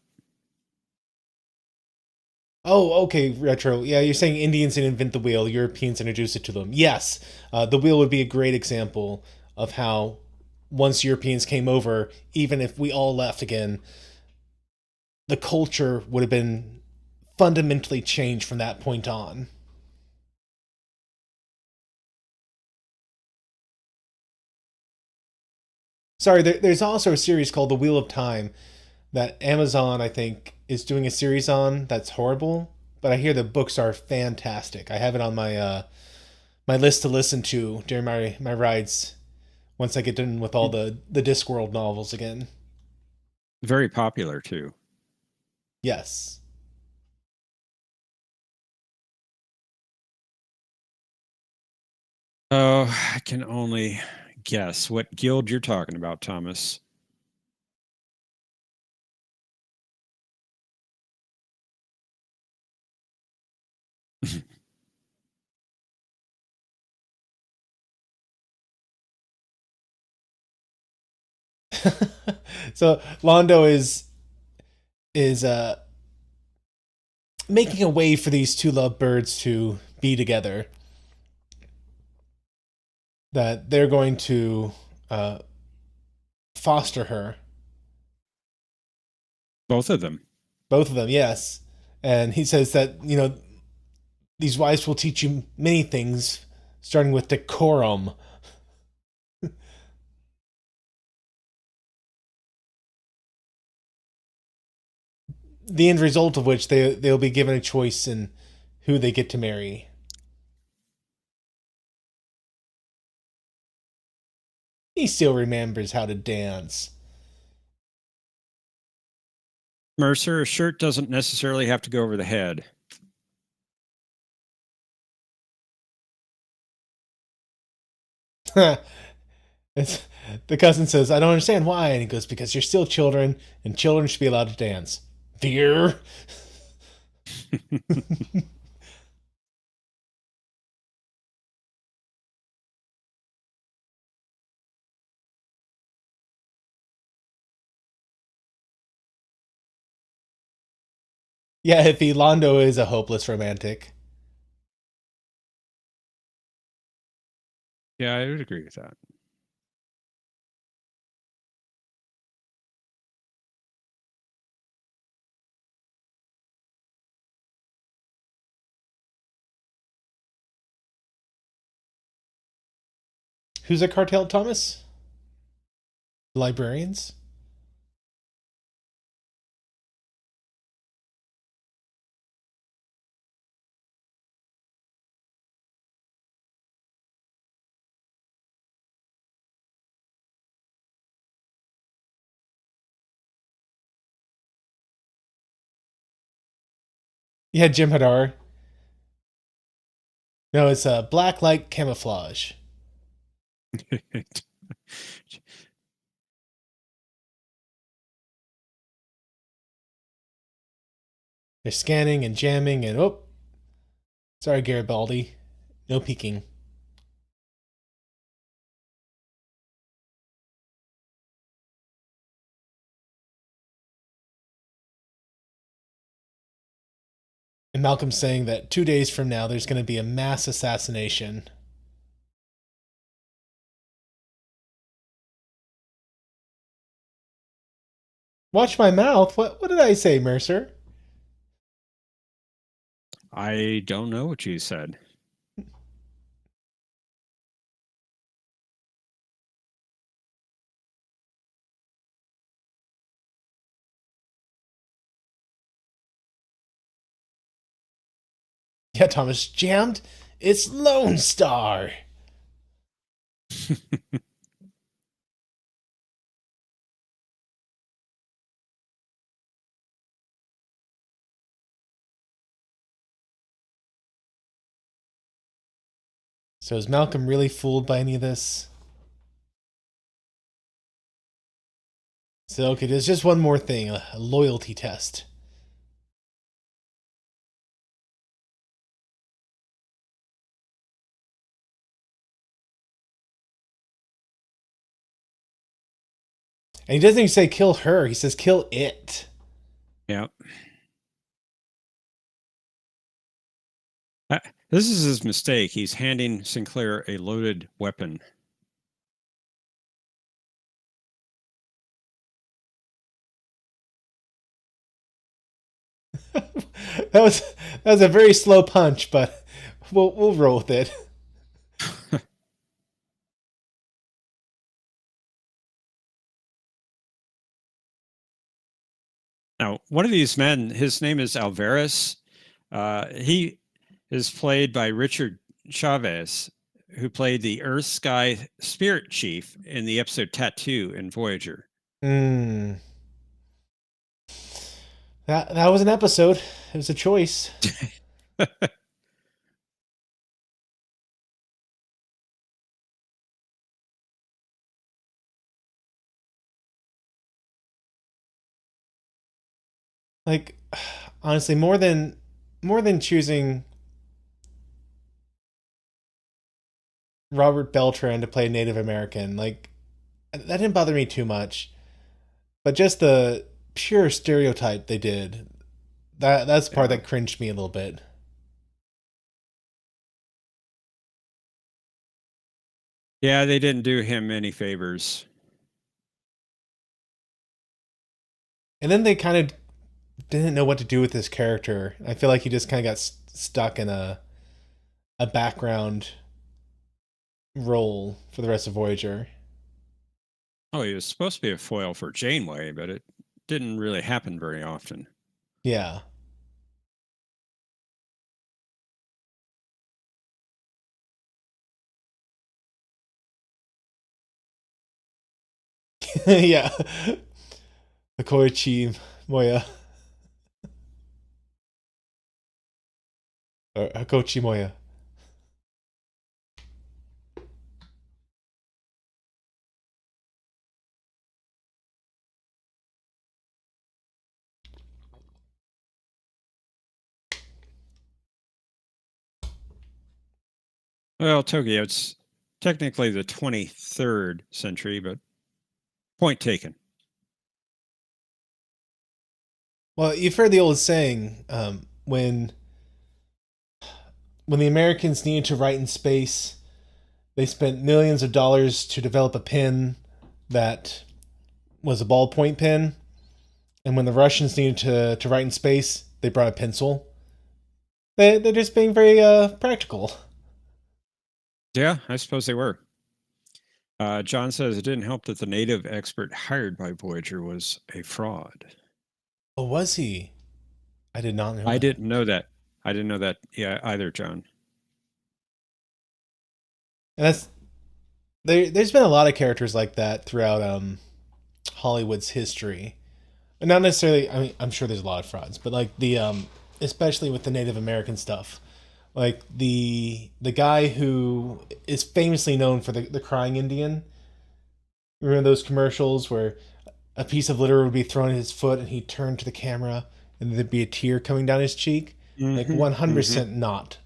Oh, okay, Retro. Yeah, you're saying Indians didn't invent the wheel, Europeans introduced it to them. Yes, the wheel would be a great example of how once Europeans came over, even if we all left again, the culture would have been fundamentally changed from that point on. Sorry, there's also a series called The Wheel of Time that Amazon, I think, is doing a series on that's horrible. But I hear the books are fantastic. I have it on my list to listen to during my rides once I get done with all the Discworld novels again. Very popular too. Yes. Oh, I can only guess what guild you're talking about, Thomas. So Londo is making a way for these two lovebirds to be together. That they're going to uh, foster her. Both of them. Both of them, yes. And he says that, these wives will teach you many things, starting with decorum. The end result of which they'll be given a choice in who they get to marry. He still remembers how to dance. Mercer, a shirt doesn't necessarily have to go over the head. It's, the cousin says, I don't understand why. And he goes, because you're still children, and children should be allowed to dance. Dear. Yeah, if Londo is a hopeless romantic. Yeah, I would agree with that. Who's a cartel, Thomas? Librarians? Yeah, Jim Hadar. No, it's a black light camouflage. They're scanning and jamming and oh, sorry, Garibaldi. No peeking. And Malcolm's saying that 2 days from now there's going to be a mass assassination. Watch my mouth. What did I say, Mercer? I don't know what you said. Yeah, Thomas jammed. It's Lone Star. So is Malcolm really fooled by any of this? So okay, there's just one more thing, a loyalty test. And he doesn't even say kill her, he says kill it. Yeah. Uh, This is his mistake. He's handing Sinclair a loaded weapon. That was a very slow punch, but we'll roll with it. Now, one of these men, his name is Alvarez. He is played by Richard Chavez, who played the Earth Sky Spirit Chief in the episode Tattoo in Voyager. Hmm. That was an episode. It was a choice. Like, honestly, more than choosing Robert Beltran to play Native American, like that didn't bother me too much. But just the pure stereotype they did, that's the part Yeah. that cringed me a little bit. Yeah, they didn't do him any favors. And then they kind of didn't know what to do with this character. I feel like he just kind of got stuck in a background role for the rest of Voyager. Oh, he was supposed to be a foil for Janeway, but it didn't really happen very often. Yeah. Yeah. Hakoichi Moya. Or Hakochi Moya. Well, Tokyo, it's technically the 23rd century, but point taken. Well, you've heard the old saying, when the Americans needed to write in space, they spent millions of dollars to develop a pen that was a ballpoint pen, and when the Russians needed to write in space, they brought a pencil. They're just being very practical. Yeah, I suppose they were. John says it didn't help that the native expert hired by Voyager was a fraud. Oh, was he? I did not know I that. didn't know that. I didn't know that yeah, either, John. And that's there's been a lot of characters like that throughout Hollywood's history. And not necessarily. I mean, I'm sure there's a lot of frauds, but like the especially with the Native American stuff, like the guy who is famously known for the crying Indian. Remember those commercials where a piece of litter would be thrown at his foot and he'd turn to the camera and there'd be a tear coming down his cheek? Like Mm-hmm. 100% not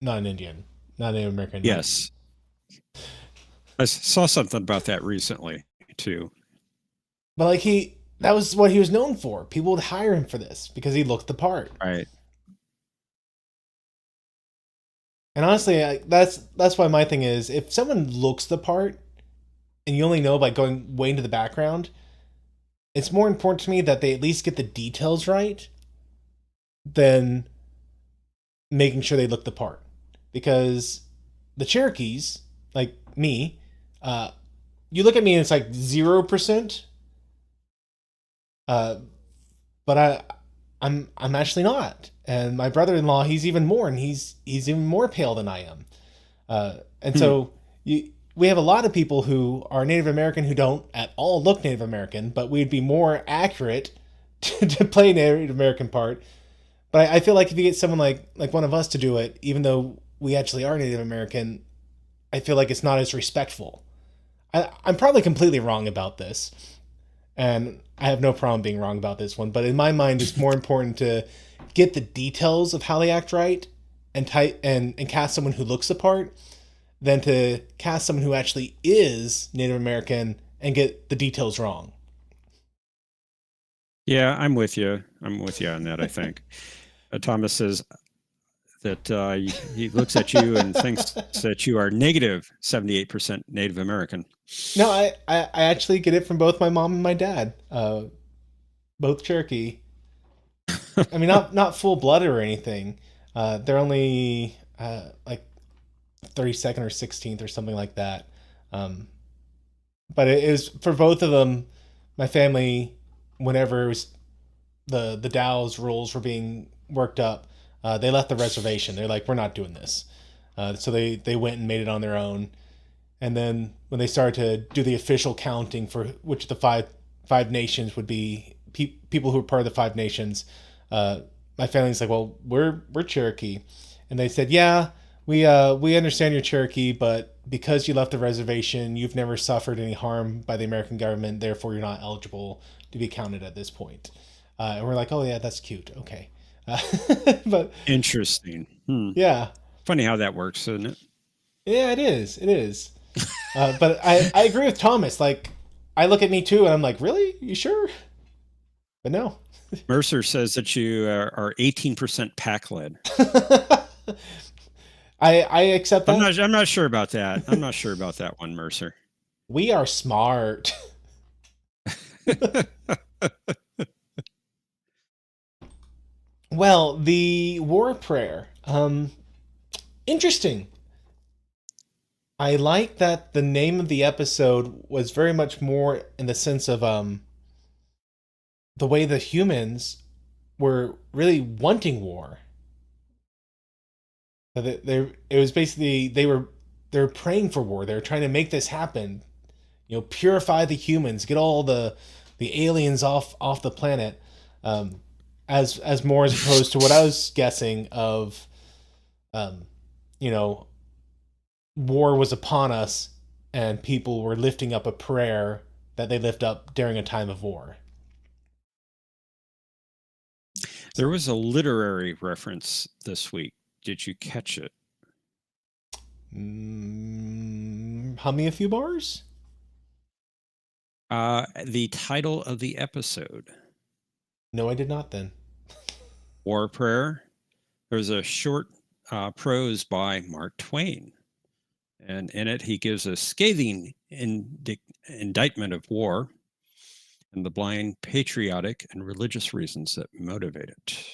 an Indian, not an Native American. Like, Yes. I saw something about that recently, too. but like that was what he was known for. People would hire him for this because he looked the part. Right. And honestly, that's why my thing is, if someone looks the part and you only know by going way into the background, it's more important to me that they at least get the details right than making sure they look the part. Because the Cherokees, like me, uh, you look at me and it's like 0%, uh, but I'm actually not. And my brother-in-law, he's even more, and he's even more pale than I am. And Hmm. so we have a lot of people who are Native American who don't at all look Native American, but we'd be more accurate to play a Native American part. But I feel like if you get someone like one of us to do it, even though we actually are Native American, I feel like it's not as respectful. I'm probably completely wrong about this, and I have no problem being wrong about this one. But in my mind, it's more important to get the details of how they act right and type and cast someone who looks the part than to cast someone who actually is Native American and get the details wrong. Yeah, I'm with you. I'm with you on that, I think. Thomas says that he looks at you and thinks that you are negative 78% Native American. No, I actually get it from both my mom and my dad. Both Cherokee. I mean, not full blooded or anything. They're only like 32nd or 16th or something like that. Um, but it was for both of them. My family, whenever it was the Dow's rules were being worked up, they left the reservation. They're like, we're not doing this. So they went and made it on their own. And then when they started to do the official counting for which the five nations would be, people who were part of the Five Nations, my family's like, well, we're Cherokee, and they said, yeah, we understand you're Cherokee, but because you left the reservation, you've never suffered any harm by the American government, therefore you're not eligible to be counted at this point. And we're like, oh yeah, that's cute. Okay, but Interesting. yeah, Funny how that works, isn't it? yeah, it is. It is. But I agree with Thomas. Like, I look at me too, and I'm like, really? You sure? But no. Mercer says that you are 18% pack led. I accept that. I'm not sure about that. I'm not sure about that one, Mercer. We are smart. Well, the war prayer. Interesting. I like that the name of the episode was very much more in the sense of the way the humans were really wanting war. It was basically they were praying for war. They were trying to make this happen. You know, purify the humans, get all the aliens off the planet. As more as opposed to what I was guessing of, you know, war was upon us, and people were lifting up a prayer that they lift up during a time of war. There was a literary reference this week. Did you catch it? Hum me a few bars. The title of the episode, No, I did not. Then War Prayer. There's a short prose by Mark Twain, and in it he gives a scathing indictment of war and the blind patriotic and religious reasons that motivate it.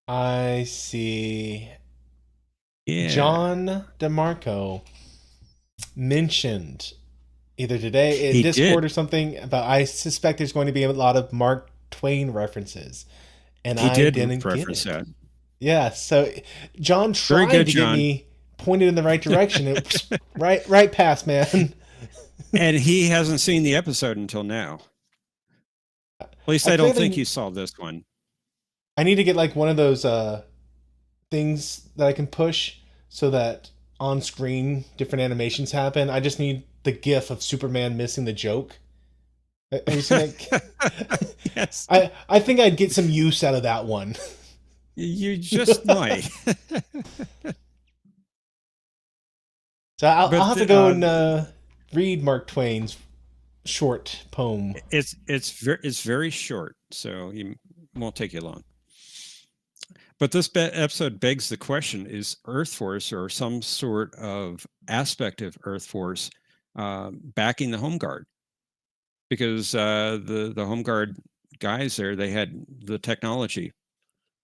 I see. Yeah. John DeMarco mentioned either today in He Discord did. or something, but I suspect there's going to be a lot of Mark Twain references, and He I did didn't get reference it. that. Yeah, so John Very tried good, to get John. me pointed in the right direction. It was right past, man. And he hasn't seen the episode until now. At least I don't think he saw this one. I need to get like one of those things that I can push so that on screen different animations happen. I just need the GIF of Superman missing the joke. Have you seen it? Yes. I think I'd get some use out of that one. You just might. So I'll have to go and read Mark Twain's short poem. It's very short, so it won't take you long. But this episode begs the question: is Earth Force or some sort of aspect of Earth Force backing the Home Guard? Because the Home Guard guys there, they had the technology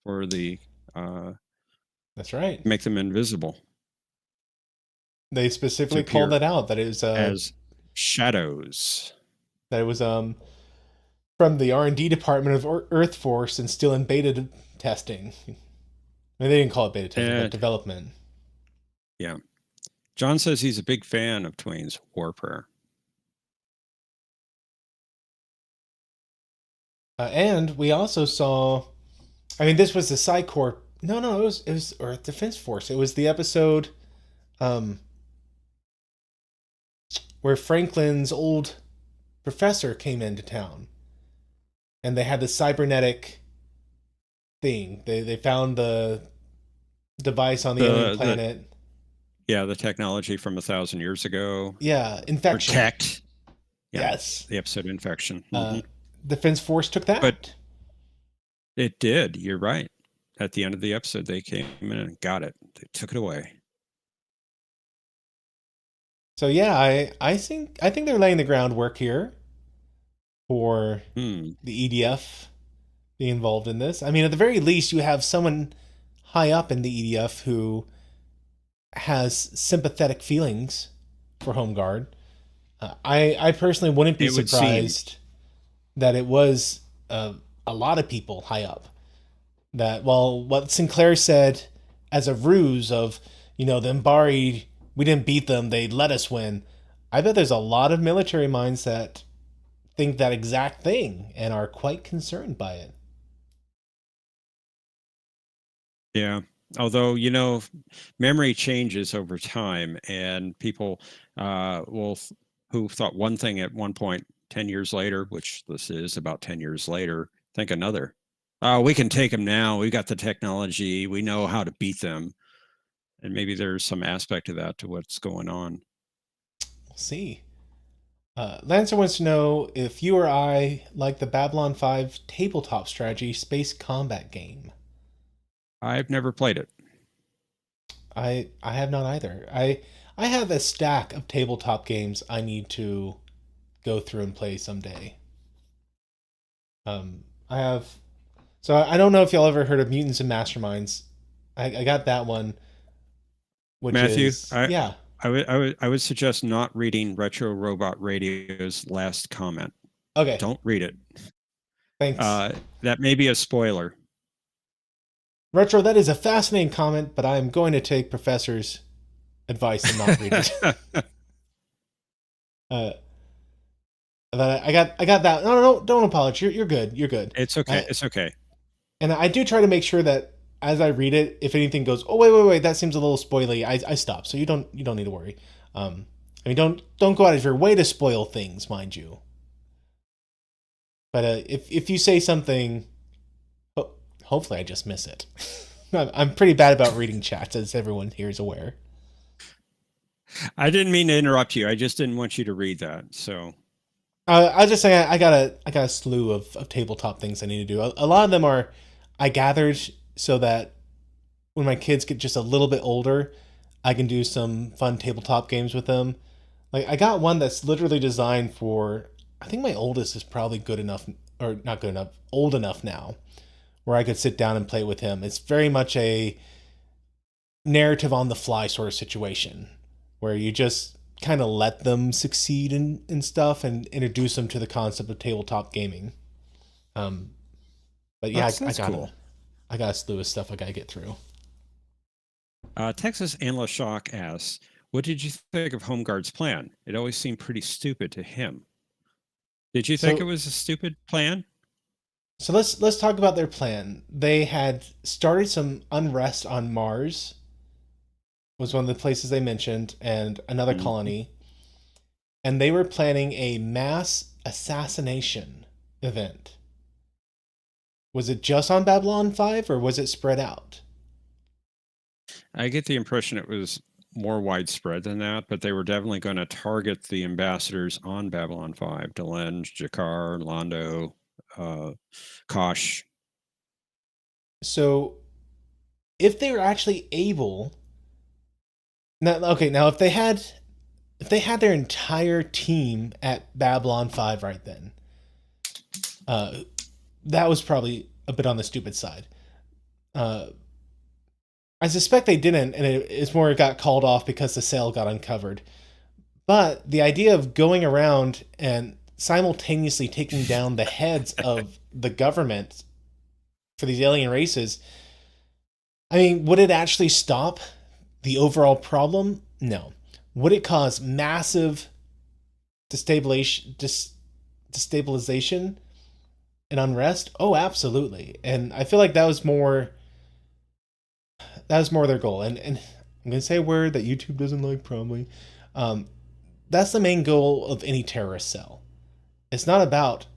for the that's right. Make them invisible. They specifically called that out, that it was as shadows. That it was from the R&D department of Earth Force and still in beta testing. I mean, they didn't call it beta testing, but development. Yeah. John says he's a big fan of Twain's War Prayer. And we also saw, I mean, this was the Psi Corps. No, it was or Defense Force. It was the episode where Franklin's old professor came into town, and they had the cybernetic thing. They found the device on the alien planet. The technology from 1,000 years ago. Yeah, infection. Protect. Yeah, yes. The episode Infection. Defense Force took that. But it did. You're right. At the end of the episode, they came in and got it. They took it away. So yeah, I think they're laying the groundwork here for the EDF being involved in this. I mean, at the very least, you have someone high up in the EDF who has sympathetic feelings for Home Guard. I personally wouldn't be surprised that it was a lot of people high up that, well, what Sinclair said as a ruse of, the Mbari, we didn't beat them, they let us win. I bet there's a lot of military minds that think that exact thing and are quite concerned by it. Yeah. Although, memory changes over time, and people who thought one thing at one point 10 years later, which this is about 10 years later, think another. Oh, we can take them now. We got the technology. We know how to beat them. And maybe there's some aspect of that to what's going on. We'll see. Lancer wants to know if you or I like the Babylon 5 tabletop strategy space combat game. I've never played it. I have not either. I have a stack of tabletop games I need to go through and play someday. I have. So I don't know if y'all ever heard of Mutants and Masterminds. I got that one, which Matthew, is yeah. I would suggest not reading Retro Robot Radio's last comment. Okay, Don't read it. thanks. That may be a spoiler. Retro, that is a fascinating comment, but I'm going to take Professor's advice and not read it. uh, I got that. No, don't apologize. You're good. You're good. It's okay. It's okay. And I do try to make sure that as I read it, if anything goes, oh wait, that seems a little spoily, I stop. So you don't need to worry. I mean, don't go out of your way to spoil things, mind you. But if you say something, hopefully I just miss it. I'm pretty bad about reading chats, as everyone here is aware. I didn't mean to interrupt you. I just didn't want you to read that. So I was just saying I got a slew of tabletop things I need to do. A lot of them are I gathered so that when my kids get just a little bit older, I can do some fun tabletop games with them. Like I got one that's literally designed for. I think my oldest is probably good enough, or not good enough, old enough now, where I could sit down and play with him. It's very much a narrative on the fly sort of situation where you just kind of let them succeed in stuff and introduce them to the concept of tabletop gaming. But yeah, that's cool. I got a slew of stuff I got to get through. Texas Analyst Shock asks, what did you think of Homeguard's plan? It always seemed pretty stupid to him. Did you think it was a stupid plan? So let's talk about their plan. They had started some unrest on Mars, was one of the places they mentioned, and another colony. And they were planning a mass assassination event. Was it just on Babylon 5 or was it spread out? I get the impression it was more widespread than that, but they were definitely going to target the ambassadors on Babylon 5, Delenge, Jakar, Londo, Kosh. So if they were actually able now if they had their entire team at Babylon 5 right then, that was probably a bit on the stupid side. I suspect they didn't, and it's more it got called off because the sale got uncovered. But the idea of going around and simultaneously taking down the heads of the government for these alien races, I mean, would it actually stop the overall problem? No. Would it cause massive destabilization and unrest? Oh, absolutely. And I feel like that was more their goal. And I'm gonna say a word that YouTube doesn't like probably. That's the main goal of any terrorist cell. It's not about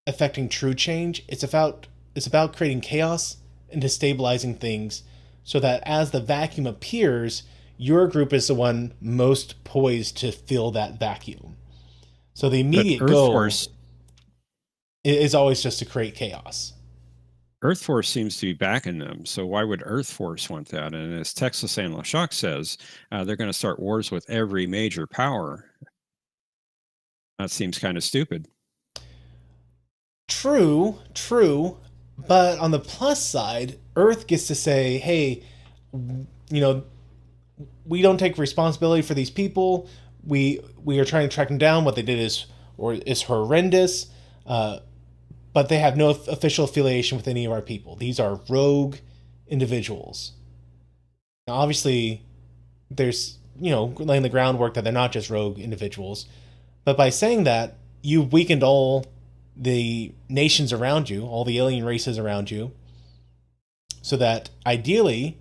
affecting true change. It's about creating chaos and destabilizing things so that as the vacuum appears, your group is the one most poised to fill that vacuum. So the immediate goal is always just to create chaos. Earth Force seems to be backing them, so why would Earth Force want that? And as Texas Analyst Shock says, they're going to start wars with every major power. That seems kind of stupid. True. But on the plus side, Earth gets to say, hey, we don't take responsibility for these people. We are trying to track them down. What they did is horrendous. but they have no official affiliation with any of our people. These are rogue individuals. Now, obviously, there's laying the groundwork that they're not just rogue individuals, but by saying that, you've weakened all the nations around you, all the alien races around you, so that ideally,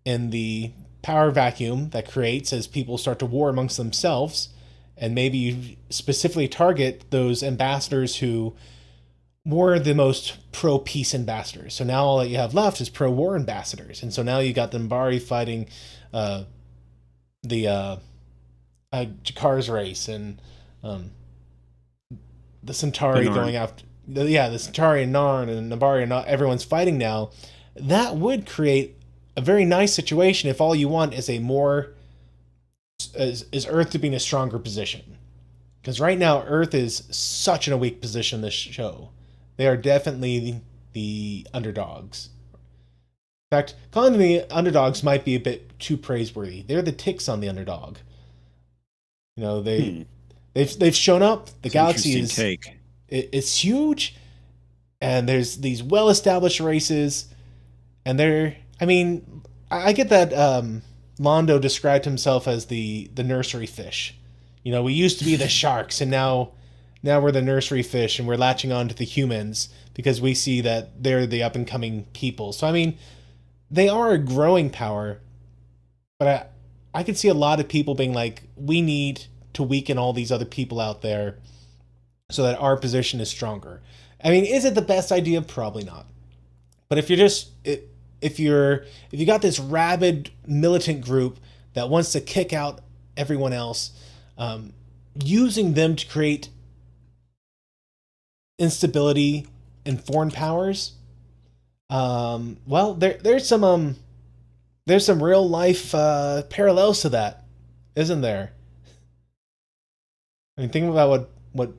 in the power vacuum that creates as people start to war amongst themselves, and maybe you specifically target those ambassadors who were the most pro peace ambassadors. So now all that you have left is pro war ambassadors, and so now you got the Mbari fighting uh, the Jakar's race, and um, the The Centauri Narn. going after the Centauri and Narn and Nabari, and everyone's fighting now. That would create a very nice situation if all you want is a more is Earth to be in a stronger position. Because right now Earth is such in a weak position in this show. They are definitely the underdogs. In fact, calling them the underdogs might be a bit too praiseworthy. They're the ticks on the underdog. You know, Hmm. they've shown up. The It's an galaxy interesting is take. it's huge, and there's these well-established races, and they're. I mean, I get that Londo described himself as the nursery fish. You know, we used to be the sharks, and now we're the nursery fish, and we're latching on to the humans because we see that they're the up and coming people. So I mean, they are a growing power, but I could see a lot of people being like, we need to weaken all these other people out there so that our position is stronger. I mean, is it the best idea? Probably not. But if you got this rabid militant group that wants to kick out everyone else, using them to create instability in foreign powers, well, there's some real life parallels to that, isn't there? I mean, think about what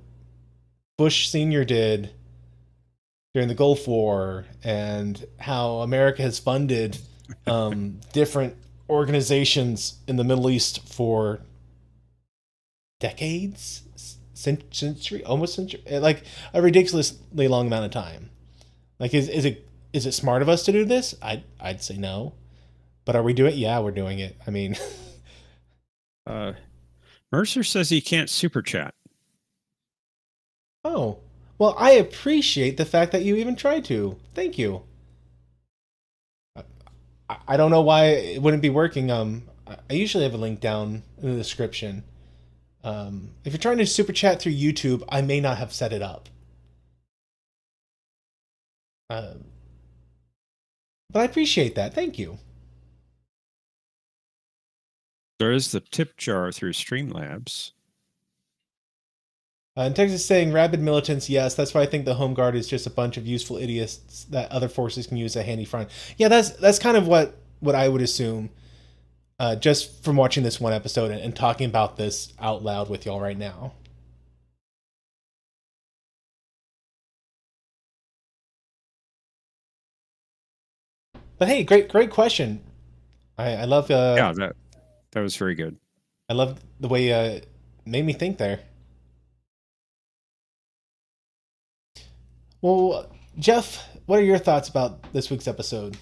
Bush Senior did during the Gulf War and how America has funded different organizations in the Middle East for decades, century, almost century, like a ridiculously long amount of time. Like, is it smart of us to do this? I'd say no, but are we doing it? Yeah, we're doing it. I mean, Uh, Mercer says he can't super chat. oh, well, I appreciate the fact that you even tried to. Thank you. I don't know why it wouldn't be working. I usually have a link down in the description. If you're trying to super chat through YouTube, I may not have set it up. Uh, but I appreciate that. Thank you. There is the tip jar through Streamlabs. And Texas saying rabid militants, yes, that's why I think the Home Guard is just a bunch of useful idiots that other forces can use a handy front. Yeah, that's kind of what I would assume, just from watching this one episode and talking about this out loud with y'all right now. But hey, great question. I love Yeah, that was very good. I love the way it made me think there. Well, Jeff, what are your thoughts about this week's episode?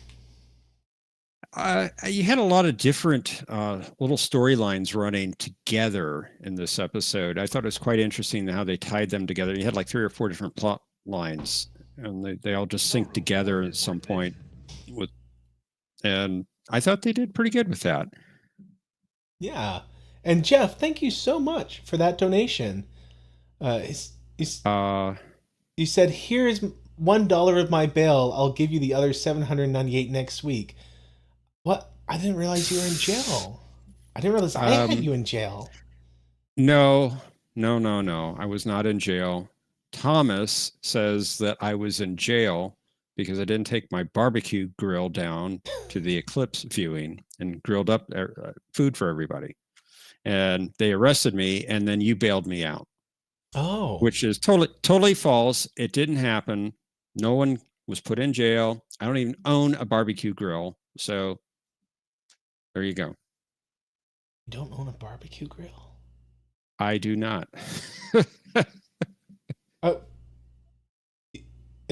You had a lot of different little storylines running together in this episode. I thought it was quite interesting how they tied them together. You had like 3 or 4 different plot lines, and they all just sync together at some point. And I thought they did pretty good with that. Yeah. And Jeff, thank you so much for that donation. He's, Uh, you said, "Here is $1 of my bail. I'll give you the other 798 next week." What? I didn't realize you were in jail. I didn't realize I had um, you in jail. no, no. I was not in jail. Thomas says that I was in jail because I didn't take my barbecue grill down to the eclipse viewing and grilled up food for everybody. And they arrested me, and then you bailed me out, Oh, which is totally false. It didn't happen. No one was put in jail. I don't even own a barbecue grill. So there you go. you don't own a barbecue grill? I do not. Oh,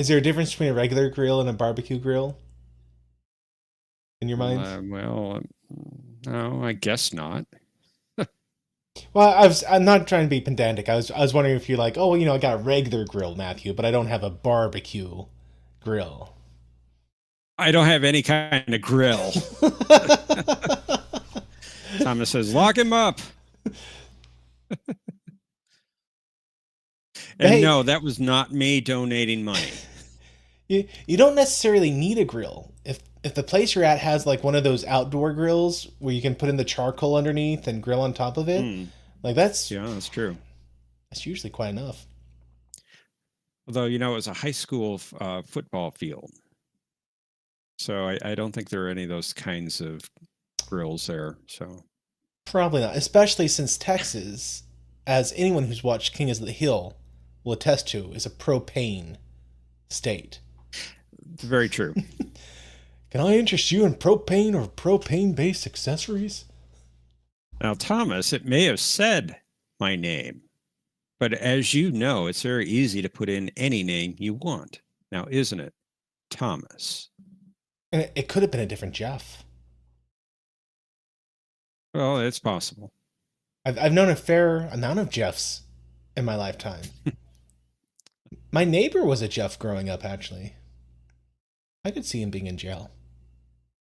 Is there a difference between a regular grill and a barbecue grill in your mind? Well, no, I guess not. Well, I'm not trying to be pedantic. I was wondering if you're like, oh, I got a regular grill, Matthew, but I don't have a barbecue grill. I don't have any kind of grill. Thomas says, lock him up. And Hey, no, that was not me donating money. you don't necessarily need a grill. If the place you're at has like one of those outdoor grills where you can put in the charcoal underneath and grill on top of it, like Yeah, that's true. that's usually quite enough. Although, it was a high school football field. So I don't think there are any of those kinds of grills there. So Probably not, especially since Texas, as anyone who's watched King of the Hill will attest to, is a propane state. it's very true. Can I interest you in propane or propane-based accessories? Now, Thomas, it may have said my name, but as you know, it's very easy to put in any name you want. Now, isn't it? Thomas. And it could have been a different Jeff. Well, it's possible. I've known a fair amount of Jeffs in my lifetime. My neighbor was a Jeff growing up, actually. I could see him being in jail.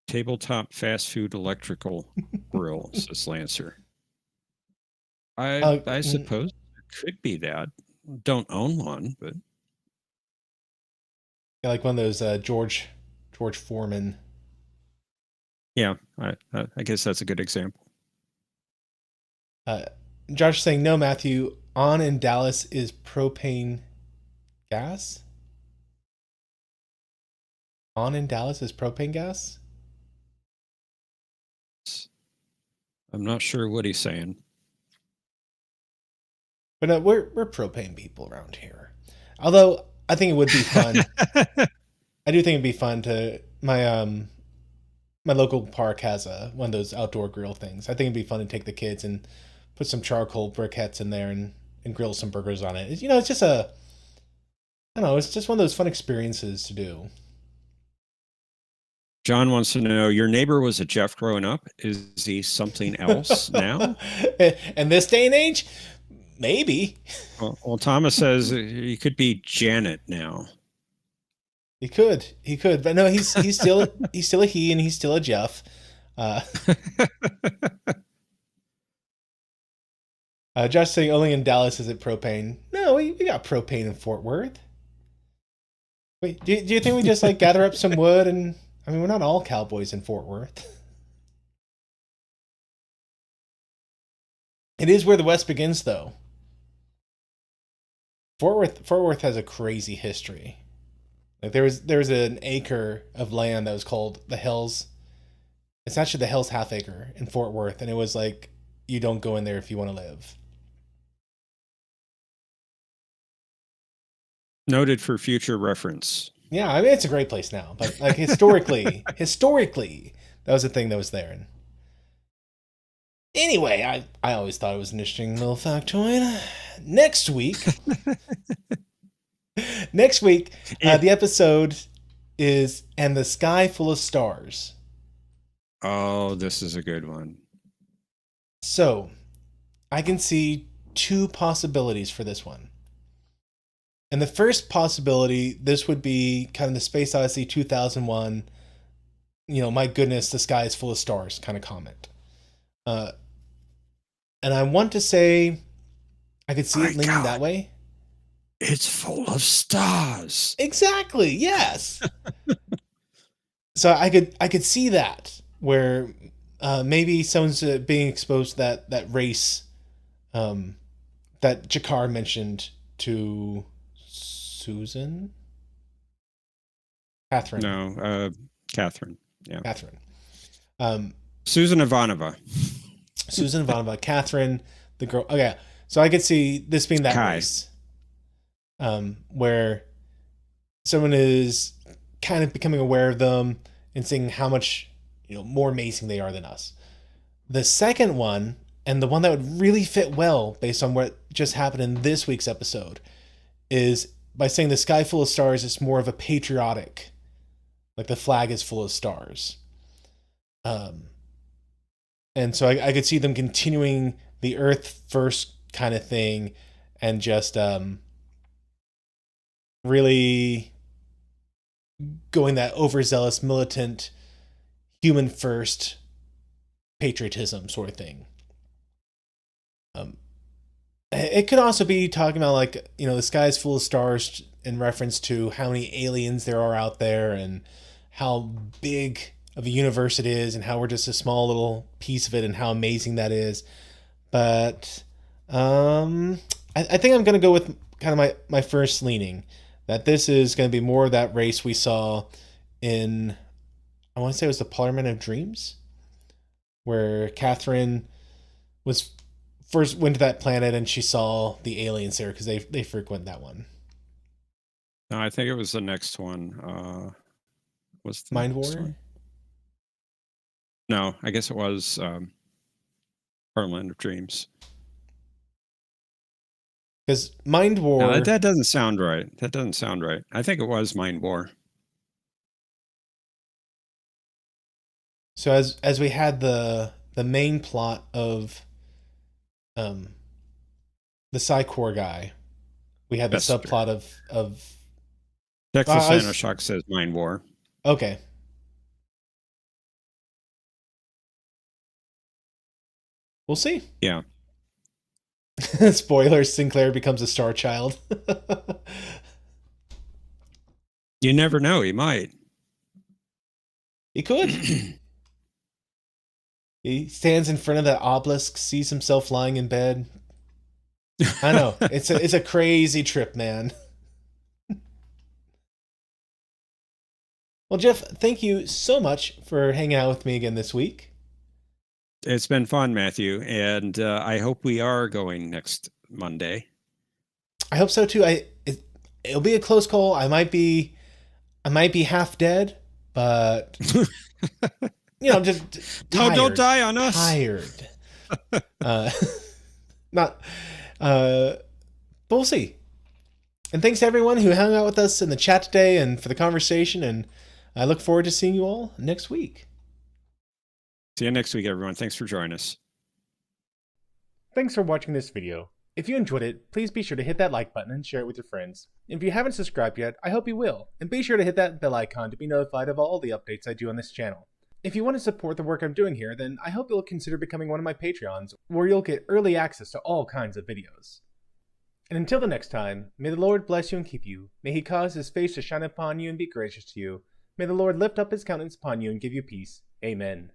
Tabletop fast food electrical grill, says Lancer. Uh, I suppose it could be that. Don't own one, but Yeah, like one of those George Foreman. yeah, I guess that's a good example. Uh, Josh is saying no, Matthew. On in Dallas is propane gas. On in Dallas is propane gas. I'm not sure what he's saying. But no, we're propane people around here. Although I think it would be fun. I do think it'd be fun to my local park has one of those outdoor grill things. I think it'd be fun to take the kids and put some charcoal briquettes in there and grill some burgers on it. It's just I don't know, it's just one of those fun experiences to do. John wants to know, your neighbor was a Jeff growing up. Is he something else now? In this day and age, maybe. Well, Thomas says he could be Janet now. He could, but no, he's still a he, and he's still a Jeff. Uh, Josh saying only in Dallas is it propane. No, we got propane in Fort Worth. Wait, do you think we just like gather up some wood and I mean we're not all cowboys in Fort Worth. It is where the West begins, though. Fort Worth has a crazy history. Like there was an acre of land that was called the Hills. It's actually the Hills half acre in Fort Worth, and it was like you don't go in there if you want to live. Noted for future reference. Yeah, I mean it's a great place now, but like historically, that was a thing that was there. And anyway, I always thought it was an interesting little factoid. Next week, the episode is "And the Sky Full of Stars." Oh, this is a good one. So, I can see two possibilities for this one. And the first possibility, this would be kind of the Space Odyssey 2001, my goodness, the sky is full of stars kind of comment. And I want to say I could see it leaning that way. It's full of stars. Exactly, yes. So I could see that where maybe someone's being exposed to that race that Jakar mentioned to Catherine. No, Catherine. Yeah. Catherine. Susan Ivanova. Susan Ivanova. Catherine, the girl. Okay. So I could see this being that Kai. race. Where someone is kind of becoming aware of them and seeing how much, more amazing they are than us. The second one, and the one that would really fit well based on what just happened in this week's episode, is by saying the sky full of stars, it's more of a patriotic, like the flag is full of stars. Um, and so I could see them continuing the Earth first kind of thing, and just really going that overzealous, militant, human first patriotism sort of thing. Um, it could also be talking about, like, the sky is full of stars in reference to how many aliens there are out there and how big of a universe it is and how we're just a small little piece of it and how amazing that is. But I think I'm going to go with kind of my first leaning, that this is going to be more of that race we saw in, I want to say it was the Parliament of Dreams, where Catherine was first went to that planet and she saw the aliens there because they frequent that one. No, I think it was the next one. Was the Mind next War? one? No, I guess it was Parliament of Dreams. Because Mind War... No, that doesn't sound right. That doesn't sound right. I think it was Mind War. So as we had the main plot of the Psy-Core guy, we had the Bester. subplot of Texas Sanoshok says Mind War. Okay. We'll see. Yeah. Spoilers, Sinclair becomes a star child. You never know, he might. He could. He stands in front of that obelisk, sees himself lying in bed. I know. It's a crazy trip, man. Well, Jeff, thank you so much for hanging out with me again this week. It's been fun, Matthew, and I hope we are going next Monday. I hope so too. It'll be a close call. I might be half dead, but just tired. No, don't die on us. Tired. Not. But we'll see. And thanks to everyone who hung out with us in the chat today and for the conversation. And I look forward to seeing you all next week. See you next week, everyone. Thanks for joining us. Thanks for watching this video. If you enjoyed it, please be sure to hit that like button and share it with your friends. If you haven't subscribed yet, I hope you will. And be sure to hit that bell icon to be notified of all the updates I do on this channel. If you want to support the work I'm doing here, then I hope you'll consider becoming one of my Patreons, where you'll get early access to all kinds of videos. And until the next time, may the Lord bless you and keep you. May he cause his face to shine upon you and be gracious to you. May the Lord lift up his countenance upon you and give you peace. Amen.